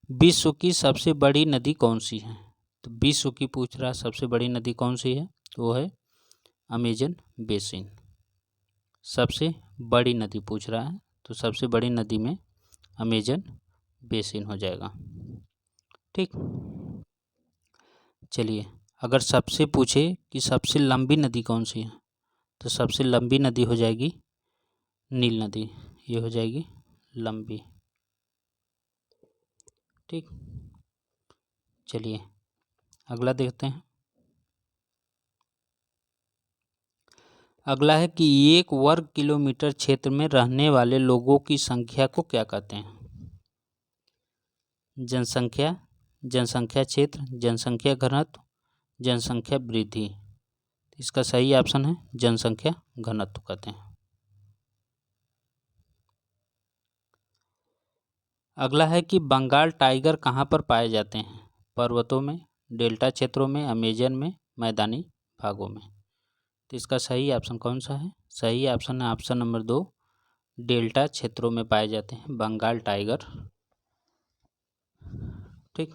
विश्व की सबसे बड़ी नदी कौन सी है? तो विश्व की पूछ रहा सबसे बड़ी नदी कौन सी है? तो वो है अमेजन बेसिन। सबसे बड़ी नदी पूछ रहा है, तो सबसे बड़ी नदी में अमेजन बेसिन हो जाएगा। ठीक, चलिए अगर सबसे पूछे कि सबसे लंबी नदी कौन सी है, तो सबसे लंबी नदी हो जाएगी नील नदी। ये हो जाएगी लंबी। ठीक, चलिए अगला देखते हैं। अगला है कि 1 वर्ग किलोमीटर क्षेत्र में रहने वाले लोगों की संख्या को क्या कहते हैं? जनसंख्या, जनसंख्या क्षेत्र, जनसंख्या घनत्व, जनसंख्या वृद्धि। इसका सही ऑप्शन है जनसंख्या घनत्व कहते हैं। अगला है कि बंगाल टाइगर कहाँ पर पाए जाते हैं? पर्वतों में, डेल्टा क्षेत्रों में, अमेजन में, मैदानी भागों में। तो इसका सही ऑप्शन कौन सा है? सही ऑप्शन है ऑप्शन नंबर 2, डेल्टा क्षेत्रों में पाए जाते हैं बंगाल टाइगर। ठीक,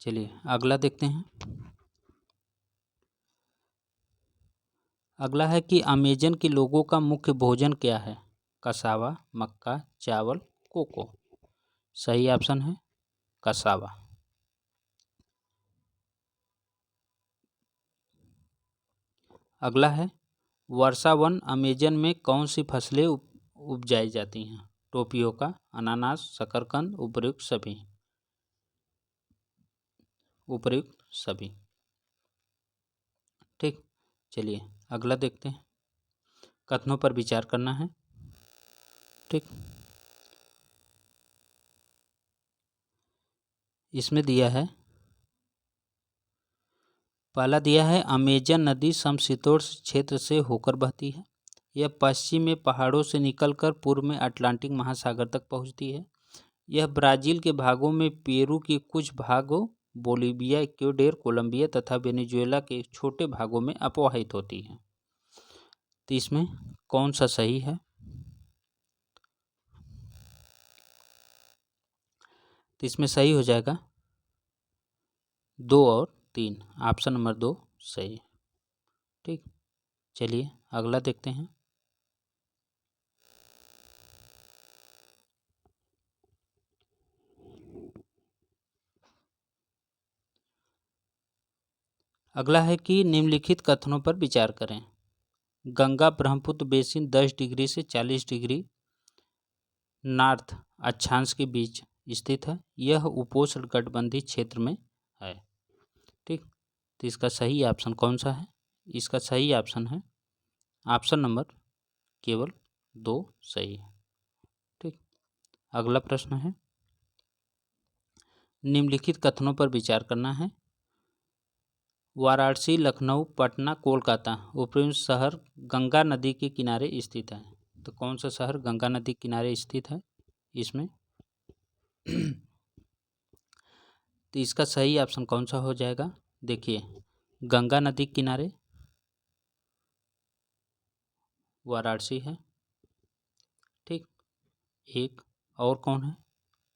चलिए अगला देखते हैं। अगला है कि अमेजन के लोगों का मुख्य भोजन क्या है? कसावा, मक्का, चावल, कोको। सही ऑप्शन है कसावा। अगला है, वर्षा वन अमेजन में कौन सी फसलें उपजाई जाती हैं? टोपियोका, अनानास, शकरकंद, उपर्युक्त सभी। उपर्युक्त सभी। ठीक, चलिए अगला देखते हैं। कथनों पर विचार करना है। ठीक, इसमें दिया है पहला दिया है अमेजन नदी समशीतोष्ण क्षेत्र से होकर बहती है। यह पश्चिम में पहाड़ों से निकलकर पूर्व में अटलांटिक महासागर तक पहुंचती है। यह ब्राज़ील के भागों में, पेरू के कुछ भागों, बोलीविया, इक्वाडोर, कोलंबिया तथा वेनेजुएला के छोटे भागों में अपवाहित होती है। तो इसमें कौन सा सही है? तो इसमें सही हो जाएगा 2 और 3, ऑप्शन नंबर 2 सही है। ठीक, चलिए अगला देखते हैं। अगला है कि निम्नलिखित कथनों पर विचार करें। गंगा ब्रह्मपुत्र बेसिन 10 डिग्री से 40 डिग्री नॉर्थ अक्षांश के बीच स्थित है। यह उपोष्ण कटिबंधीय क्षेत्र में है। ठीक, तो इसका सही ऑप्शन कौन सा है? इसका सही ऑप्शन है ऑप्शन नंबर केवल 2 सही है। ठीक, अगला प्रश्न है, निम्नलिखित कथनों पर विचार करना है। वाराणसी, लखनऊ, पटना, कोलकाता उपरी शहर गंगा नदी के किनारे स्थित है। तो कौन सा शहर गंगा नदी के किनारे स्थित है इसमें? तो इसका सही ऑप्शन कौन सा हो जाएगा? देखिए, गंगा नदी के किनारे वाराणसी है। ठीक, एक और कौन है?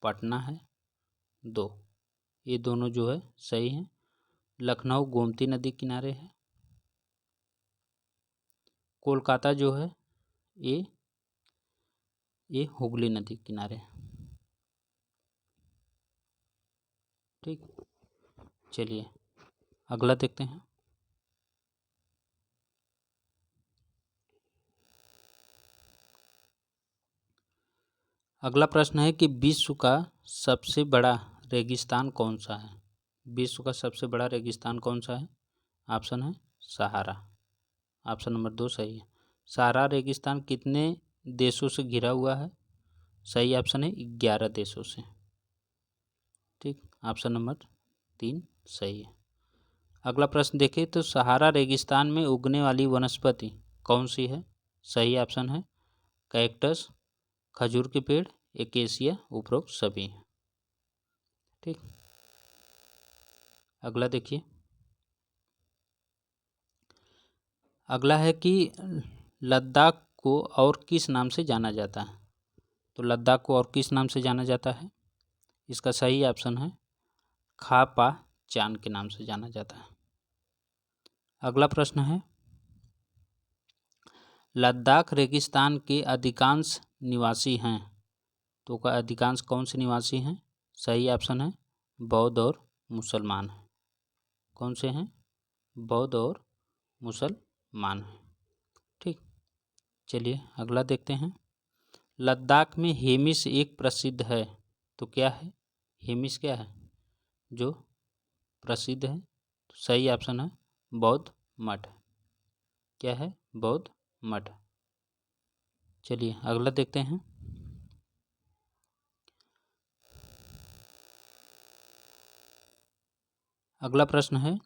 पटना है। 2, ये दोनों जो है सही है। लखनऊ गोमती नदी किनारे है। कोलकाता जो है ये हुगली नदी किनारे है। ठीक, चलिए अगला देखते हैं। अगला प्रश्न है कि विश्व का सबसे बड़ा रेगिस्तान कौन सा है? विश्व का सबसे बड़ा रेगिस्तान कौन सा है? ऑप्शन है सहारा, ऑप्शन नंबर 2 सही है। सहारा रेगिस्तान कितने देशों से घिरा हुआ है? सही ऑप्शन है 11 देशों से। ठीक, ऑप्शन नंबर 3 सही है। अगला प्रश्न देखें तो सहारा रेगिस्तान में उगने वाली वनस्पति कौन सी है? सही ऑप्शन है कैक्टस, खजूर के पेड़, एकेसिया, उपरोक्त सभी। ठीक, अगला देखिए। अगला है कि लद्दाख को और किस नाम से जाना जाता है? तो लद्दाख को और किस नाम से जाना जाता है? इसका सही ऑप्शन है खा पा चान के नाम से जाना जाता है। अगला प्रश्न है, लद्दाख रेगिस्तान के अधिकांश निवासी हैं, तो का अधिकांश कौन से निवासी हैं? सही ऑप्शन है बौद्ध और मुसलमान हैं। कौन से हैं? बौद्ध और मुसलमान हैं। ठीक, चलिए अगला देखते हैं। लद्दाख में हेमिस एक प्रसिद्ध है, तो क्या है? हेमिस क्या है जो प्रसिद्ध है? तो सही ऑप्शन है बौद्ध मठ। क्या है? बौद्ध मठ। चलिए अगला देखते हैं। अगला प्रश्न है,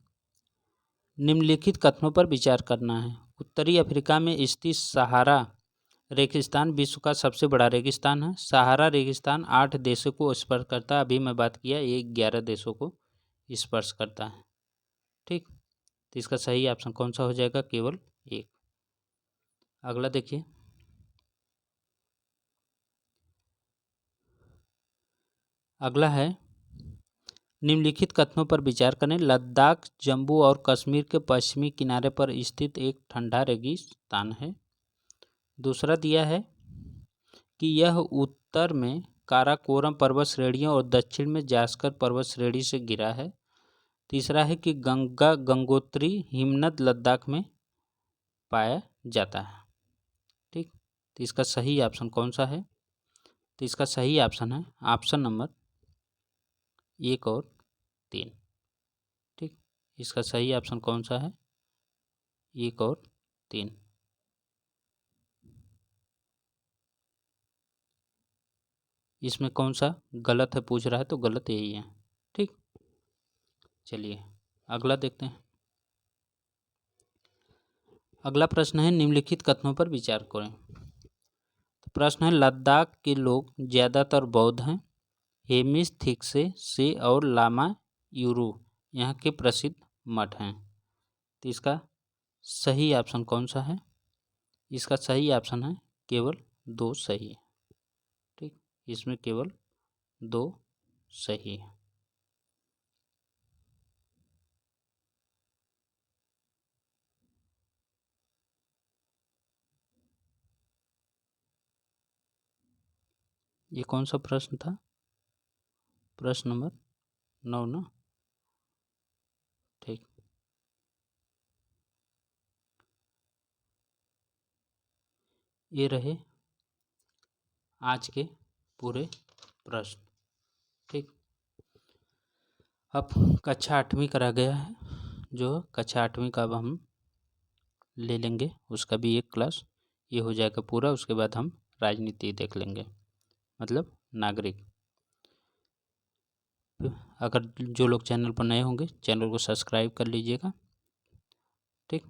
निम्नलिखित कथनों पर विचार करना है। उत्तरी अफ्रीका में स्थित सहारा रेगिस्तान विश्व का सबसे बड़ा रेगिस्तान है। सहारा रेगिस्तान 8 देशों को स्पर्श करता है। अभी मैं बात किया ये 11 देशों को स्पर्श करता है। ठीक, तो इसका सही ऑप्शन कौन सा हो जाएगा? केवल 1। अगला देखिए। अगला है, निम्नलिखित कथनों पर विचार करें। लद्दाख जम्मू और कश्मीर के पश्चिमी किनारे पर स्थित एक ठंडा रेगिस्तान है। दूसरा दिया है कि यह उत्तर में काराकोरम पर्वत श्रेणियों और दक्षिण में जास्कर पर्वत श्रेणी से घिरा है। तीसरा है कि गंगोत्री हिमनद लद्दाख में पाया जाता है। ठीक, तो इसका सही ऑप्शन कौन सा है? तो इसका सही ऑप्शन है ऑप्शन नंबर 1 और 3। ठीक, इसका सही ऑप्शन कौन सा है? 1 और 3। इसमें कौन सा गलत है पूछ रहा है, तो गलत यही है। ठीक, चलिए अगला देखते हैं। अगला प्रश्न है निम्नलिखित कथनों पर विचार करें। तो प्रश्न है लद्दाख के लोग ज़्यादातर बौद्ध हैं। हेमिस थिक्से से और लामा यूरू यहाँ के प्रसिद्ध मठ हैं। तो इसका सही ऑप्शन कौन सा है? इसका सही ऑप्शन है केवल 2 सही है। ठीक, इसमें केवल 2 सही है। ये कौन सा प्रश्न था? प्रश्न नंबर 9 ना। ठीक, ये रहे आज के पूरे प्रश्न। ठीक, अब कक्षा 8वीं करा गया है, जो कक्षा 8वीं का अब हम ले लेंगे, उसका भी एक क्लास ये हो जाएगा पूरा। उसके बाद हम राजनीति देख लेंगे, मतलब नागरिक। अगर जो लोग चैनल पर नए होंगे चैनल को सब्सक्राइब कर लीजिएगा। ठीक।